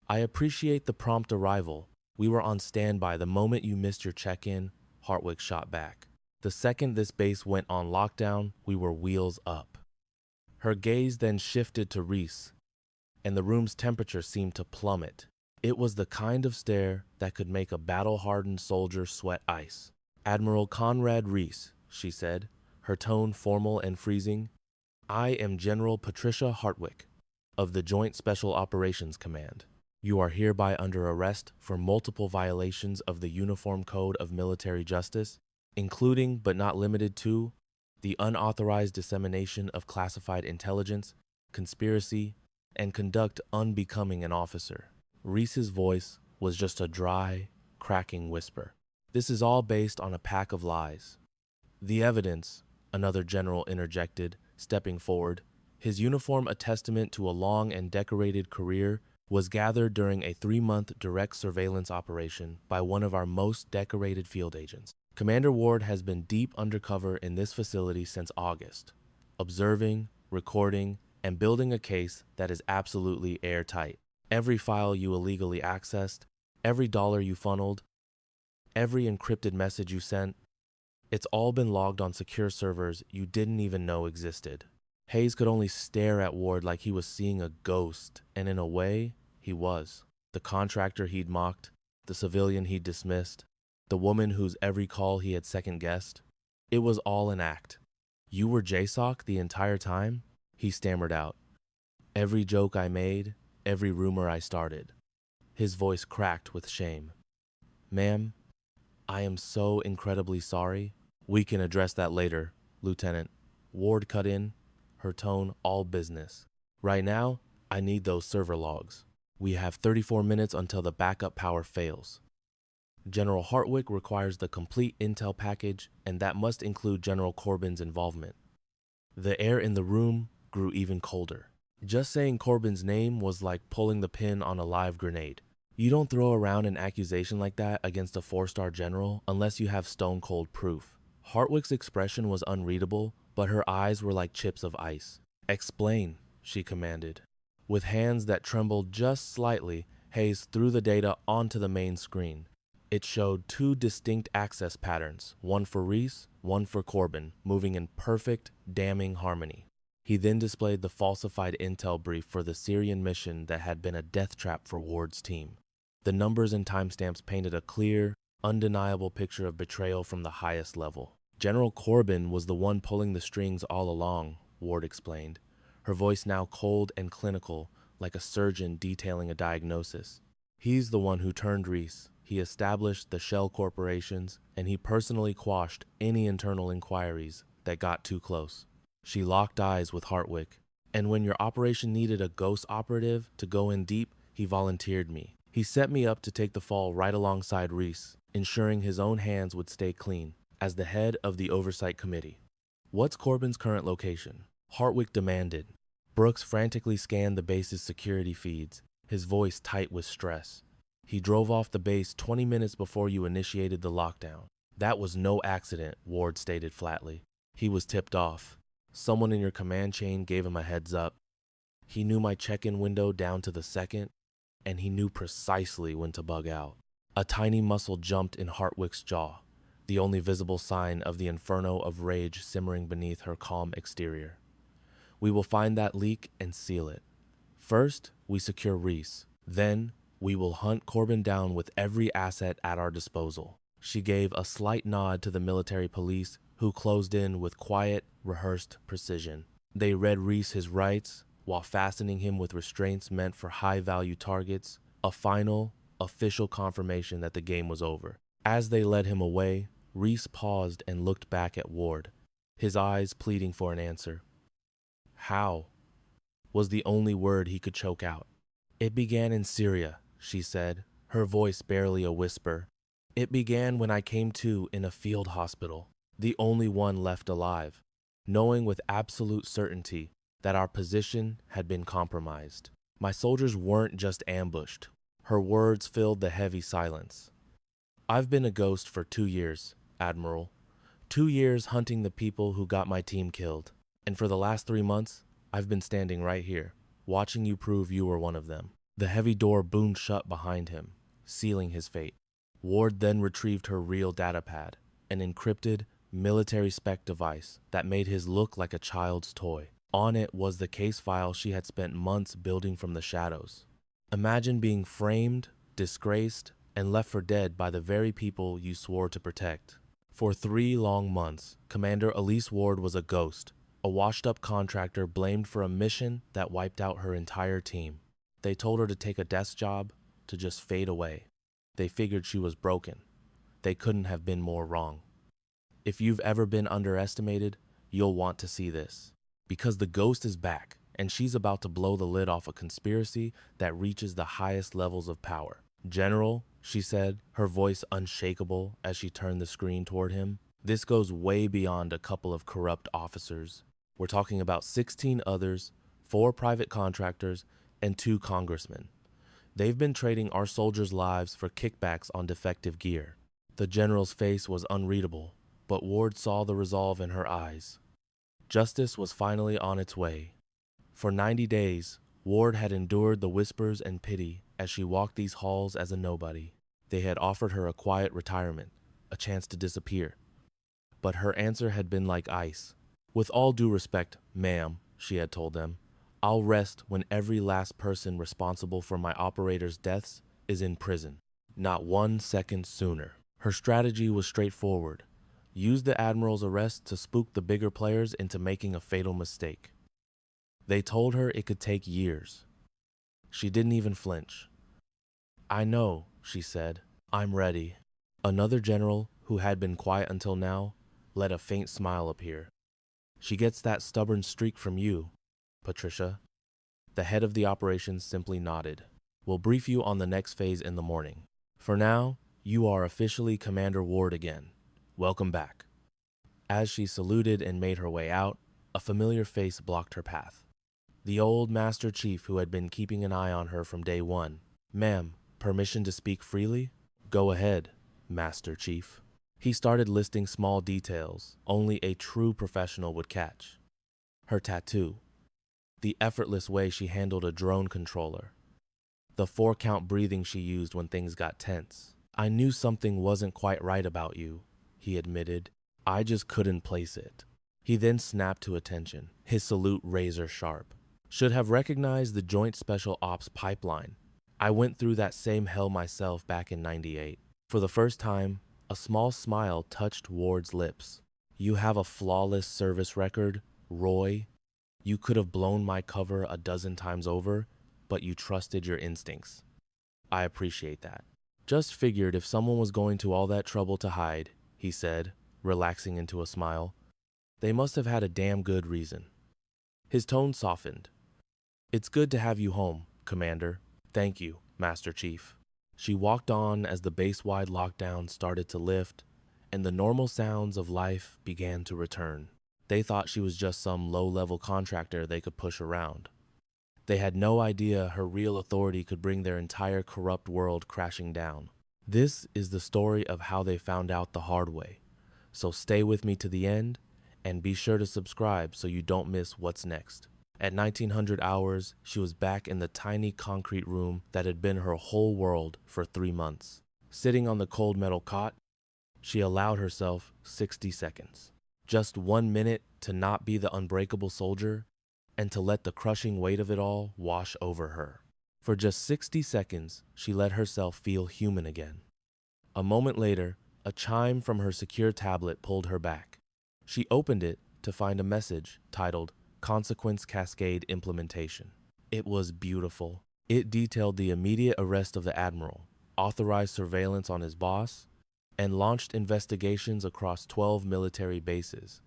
I appreciate the prompt arrival. We were on standby the moment you missed your check-in, Hartwick shot back. The second this base went on lockdown, we were wheels up. Her gaze then shifted to Reese, and the room's temperature seemed to plummet. It was the kind of stare that could make a battle-hardened soldier sweat ice. Admiral Conrad Reese, she said, her tone formal and freezing. I am General Patricia Hartwick of the Joint Special Operations Command. You are hereby under arrest for multiple violations of the Uniform Code of Military Justice, including but not limited to the unauthorized dissemination of classified intelligence, conspiracy, and conduct unbecoming an officer. Reese's voice was just a dry, cracking whisper. This is all based on a pack of lies. The evidence, another general interjected, stepping forward, his uniform a testament to a long and decorated career, was gathered during a 3-month direct surveillance operation by one of our most decorated field agents. Commander Ward has been deep undercover in this facility since August, observing, recording, and building a case that is absolutely airtight. Every file you illegally accessed, every dollar you funneled, every encrypted message you sent, it's all been logged on secure servers you didn't even know existed. Hayes could only stare at Ward like he was seeing a ghost, and in a way, he was. The contractor he'd mocked, the civilian he'd dismissed, the woman whose every call he had second-guessed. It was all an act. You were JSOC the entire time? He stammered out. Every joke I made, every rumor I started. His voice cracked with shame. Ma'am, I am so incredibly sorry. We can address that later, Lieutenant. Ward cut in, her tone all business. Right now, I need those server logs. We have 34 minutes until the backup power fails. General Hartwick requires the complete intel package, and that must include General Corbin's involvement. The air in the room grew even colder. Just saying Corbin's name was like pulling the pin on a live grenade. You don't throw around an accusation like that against a 4-star general unless you have stone-cold proof. Hartwick's expression was unreadable, but her eyes were like chips of ice. Explain, she commanded. With hands that trembled just slightly, Hayes threw the data onto the main screen. It showed 2 distinct access patterns, one for Reese, one for Corbin, moving in perfect, damning harmony. He then displayed the falsified intel brief for the Syrian mission that had been a death trap for Ward's team. The numbers and timestamps painted a clear, undeniable picture of betrayal from the highest level. General Corbin was the one pulling the strings all along, Ward explained, her voice now cold and clinical, like a surgeon detailing a diagnosis. He's the one who turned Reese. He established the shell corporations, and he personally quashed any internal inquiries that got too close. She locked eyes with Hartwick, and when your operation needed a ghost operative to go in deep, he volunteered me. He set me up to take the fall right alongside Reese, ensuring his own hands would stay clean, as the head of the oversight committee. What's Corbin's current location? Hartwick demanded. Brooks frantically scanned the base's security feeds, his voice tight with stress. He drove off the base 20 minutes before you initiated the lockdown. That was no accident, Ward stated flatly. He was tipped off. Someone in your command chain gave him a heads up. He knew my check-in window down to the second, and he knew precisely when to bug out. A tiny muscle jumped in Hartwick's jaw, the only visible sign of the inferno of rage simmering beneath her calm exterior. We will find that leak and seal it. First, we secure Reese. Then, we will hunt Corbin down with every asset at our disposal. She gave a slight nod to the military police, who closed in with quiet, rehearsed precision. They read Reese his rights, while fastening him with restraints meant for high-value targets, a final, official confirmation that the game was over. As they led him away, Reese paused and looked back at Ward, his eyes pleading for an answer. How? Was the only word he could choke out. It began in Syria, she said, her voice barely a whisper. It began when I came to in a field hospital, the only one left alive, knowing with absolute certainty that our position had been compromised. My soldiers weren't just ambushed. Her words filled the heavy silence. I've been a ghost for 2 years, Admiral. 2 years hunting the people who got my team killed. And for the last 3 months, I've been standing right here, watching you prove you were one of them. The heavy door boomed shut behind him, sealing his fate. Ward then retrieved her real datapad, an encrypted, military-spec device that made his look like a child's toy. On it was the case file she had spent months building from the shadows. Imagine being framed, disgraced, and left for dead by the very people you swore to protect. For 3 long months, Commander Elise Ward was a ghost, a washed-up contractor blamed for a mission that wiped out her entire team. They told her to take a desk job, to just fade away. They figured she was broken. They couldn't have been more wrong. If you've ever been underestimated, you'll want to see this. Because the ghost is back, and she's about to blow the lid off a conspiracy that reaches the highest levels of power. General, she said, her voice unshakable as she turned the screen toward him, this goes way beyond a couple of corrupt officers. We're talking about 16 others, 4 private contractors, and 2 congressmen. They've been trading our soldiers' lives for kickbacks on defective gear. The general's face was unreadable, but Ward saw the resolve in her eyes. Justice was finally on its way. For 90 days, Ward had endured the whispers and pity as she walked these halls as a nobody. They had offered her a quiet retirement, a chance to disappear. But her answer had been like ice. With all due respect, ma'am, she had told them, I'll rest when every last person responsible for my operators' deaths is in prison. Not 1 second sooner. Her strategy was straightforward. Use the Admiral's arrest to spook the bigger players into making a fatal mistake. They told her it could take years. She didn't even flinch. I know, she said. I'm ready. Another general, who had been quiet until now, let a faint smile appear. She gets that stubborn streak from you, Patricia. The head of the operations simply nodded. We'll brief you on the next phase in the morning. For now, you are officially Commander Ward again. Welcome back. As she saluted and made her way out, a familiar face blocked her path. The old Master Chief who had been keeping an eye on her from day one. Ma'am, permission to speak freely? Go ahead, Master Chief. He started listing small details only a true professional would catch. Her tattoo, the effortless way she handled a drone controller, the 4-count breathing she used when things got tense. I knew something wasn't quite right about you, he admitted. I just couldn't place it. He then snapped to attention, his salute razor sharp. Should have recognized the Joint Special Ops pipeline. I went through that same hell myself back in '98. For the first time, a small smile touched Ward's lips. You have a flawless service record, Roy. You could have blown my cover a dozen times over, but you trusted your instincts. I appreciate that. Just figured if someone was going to all that trouble to hide, he said, relaxing into a smile, they must have had a damn good reason. His tone softened. It's good to have you home, Commander. Thank you, Master Chief. She walked on as the base-wide lockdown started to lift, and the normal sounds of life began to return. They thought she was just some low-level contractor they could push around. They had no idea her real authority could bring their entire corrupt world crashing down. This is the story of how they found out the hard way. So stay with me to the end, and be sure to subscribe so you don't miss what's next. At 1900 hours, she was back in the tiny concrete room that had been her whole world for 3 months. Sitting on the cold metal cot, she allowed herself 60 seconds. Just 1 minute to not be the unbreakable soldier and to let the crushing weight of it all wash over her. For just 60 seconds, she let herself feel human again. A moment later, a chime from her secure tablet pulled her back. She opened it to find a message titled, Consequence Cascade Implementation. It was beautiful. It detailed the immediate arrest of the admiral, authorized surveillance on his boss, and launched investigations across 12 military bases.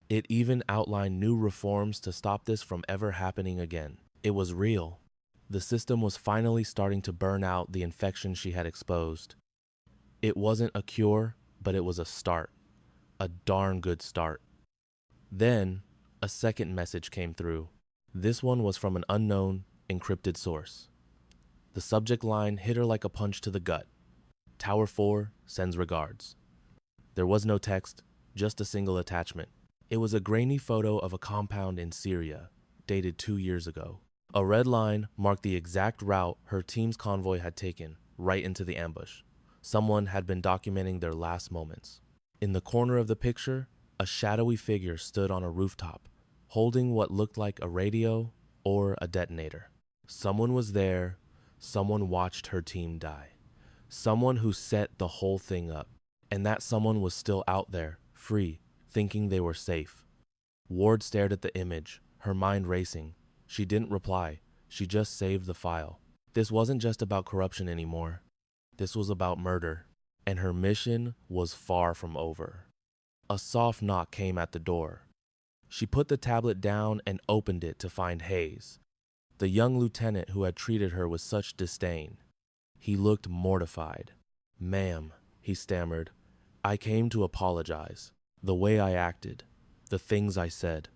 It even outlined new reforms to stop this from ever happening again. It was real. The system was finally starting to burn out the infection she had exposed. It wasn't a cure, but it was a start. A darn good start. Then, a second message came through. This one was from an unknown, encrypted source. The subject line hit her like a punch to the gut. Tower 4 sends regards. There was no text, just a single attachment. It was a grainy photo of a compound in Syria, dated 2 years ago. A red line marked the exact route her team's convoy had taken, right into the ambush. Someone had been documenting their last moments. In the corner of the picture, a shadowy figure stood on a rooftop, holding what looked like a radio or a detonator. Someone was there. Someone watched her team die. Someone who set the whole thing up. And that someone was still out there, free, thinking they were safe. Ward stared at the image, her mind racing. She didn't reply. She just saved the file. This wasn't just about corruption anymore. This was about murder. And her mission was far from over. A soft knock came at the door. She put the tablet down and opened it to find Hayes, the young lieutenant who had treated her with such disdain. He looked mortified. "Ma'am," he stammered, "I came to apologize. The way I acted, the things I said,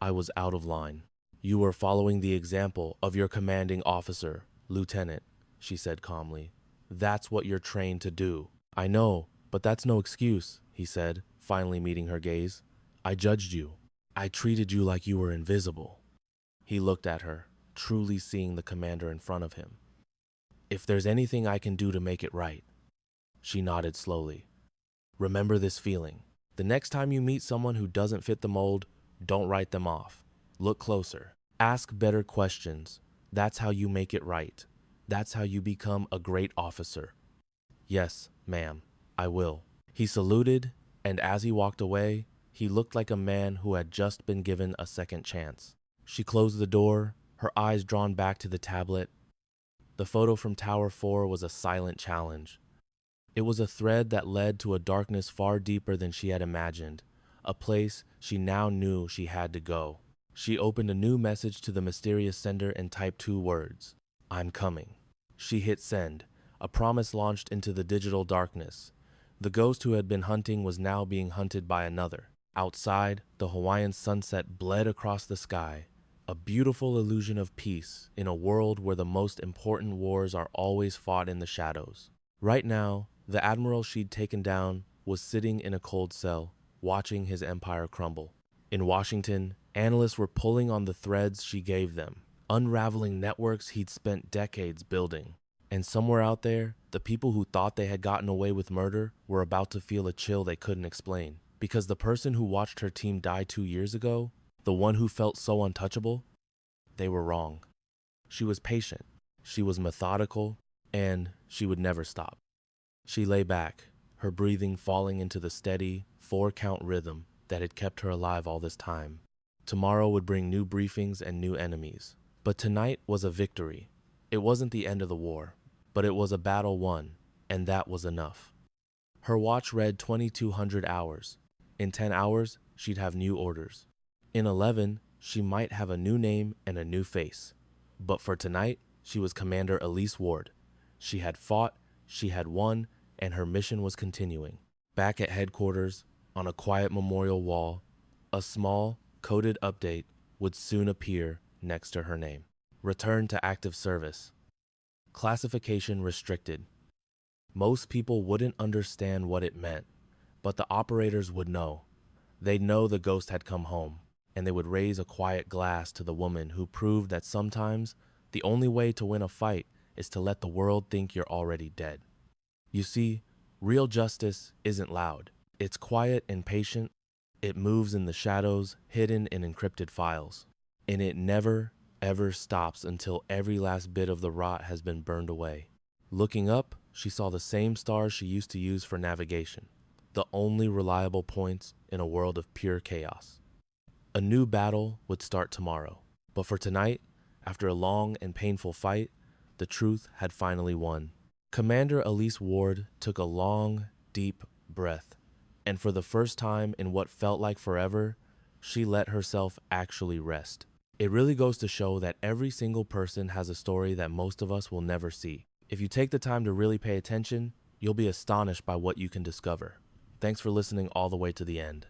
I was out of line." "You were following the example of your commanding officer, Lieutenant," she said calmly. "That's what you're trained to do." "I know, but that's no excuse," he said, finally meeting her gaze. "I judged you. I treated you like you were invisible." He looked at her, truly seeing the commander in front of him. "If there's anything I can do to make it right." She nodded slowly. "Remember this feeling. The next time you meet someone who doesn't fit the mold, don't write them off. Look closer. Ask better questions. That's how you make it right. That's how you become a great officer." "Yes, ma'am, I will." He saluted, and as he walked away, he looked like a man who had just been given a second chance. She closed the door, her eyes drawn back to the tablet. The photo from Tower 4 was a silent challenge. It was a thread that led to a darkness far deeper than she had imagined, a place she now knew she had to go. She opened a new message to the mysterious sender and typed 2 words, "I'm coming." She hit send. A promise launched into the digital darkness. The ghost who had been hunting was now being hunted by another. Outside, the Hawaiian sunset bled across the sky, a beautiful illusion of peace in a world where the most important wars are always fought in the shadows. Right now, the admiral she'd taken down was sitting in a cold cell, watching his empire crumble. In Washington, analysts were pulling on the threads she gave them, unraveling networks he'd spent decades building. And somewhere out there, the people who thought they had gotten away with murder were about to feel a chill they couldn't explain. Because the person who watched her team die 2 years ago, the one who felt so untouchable, they were wrong. She was patient, she was methodical, and she would never stop. She lay back, her breathing falling into the steady, 4-count rhythm that had kept her alive all this time. Tomorrow would bring new briefings and new enemies. But tonight was a victory. It wasn't the end of the war, but it was a battle won, and that was enough. Her watch read 2,200 hours. In 10 hours, she'd have new orders. In 11, she might have a new name and a new face. But for tonight, she was Commander Elise Ward. She had fought, she had won, and her mission was continuing. Back at headquarters, on a quiet memorial wall, a small, coded update would soon appear next to her name. Return to active service. Classification restricted. Most people wouldn't understand what it meant, but the operators would know. They'd know the ghost had come home, and they would raise a quiet glass to the woman who proved that sometimes the only way to win a fight is to let the world think you're already dead. You see, real justice isn't loud. It's quiet and patient. It moves in the shadows, hidden in encrypted files. And it never, ever stops until every last bit of the rot has been burned away. Looking up, she saw the same stars she used to use for navigation, the only reliable points in a world of pure chaos. A new battle would start tomorrow. But for tonight, after a long and painful fight, the truth had finally won. Commander Elise Ward took a long, deep breath, and for the first time in what felt like forever, she let herself actually rest. It really goes to show that every single person has a story that most of us will never see. If you take the time to really pay attention, you'll be astonished by what you can discover. Thanks for listening all the way to the end.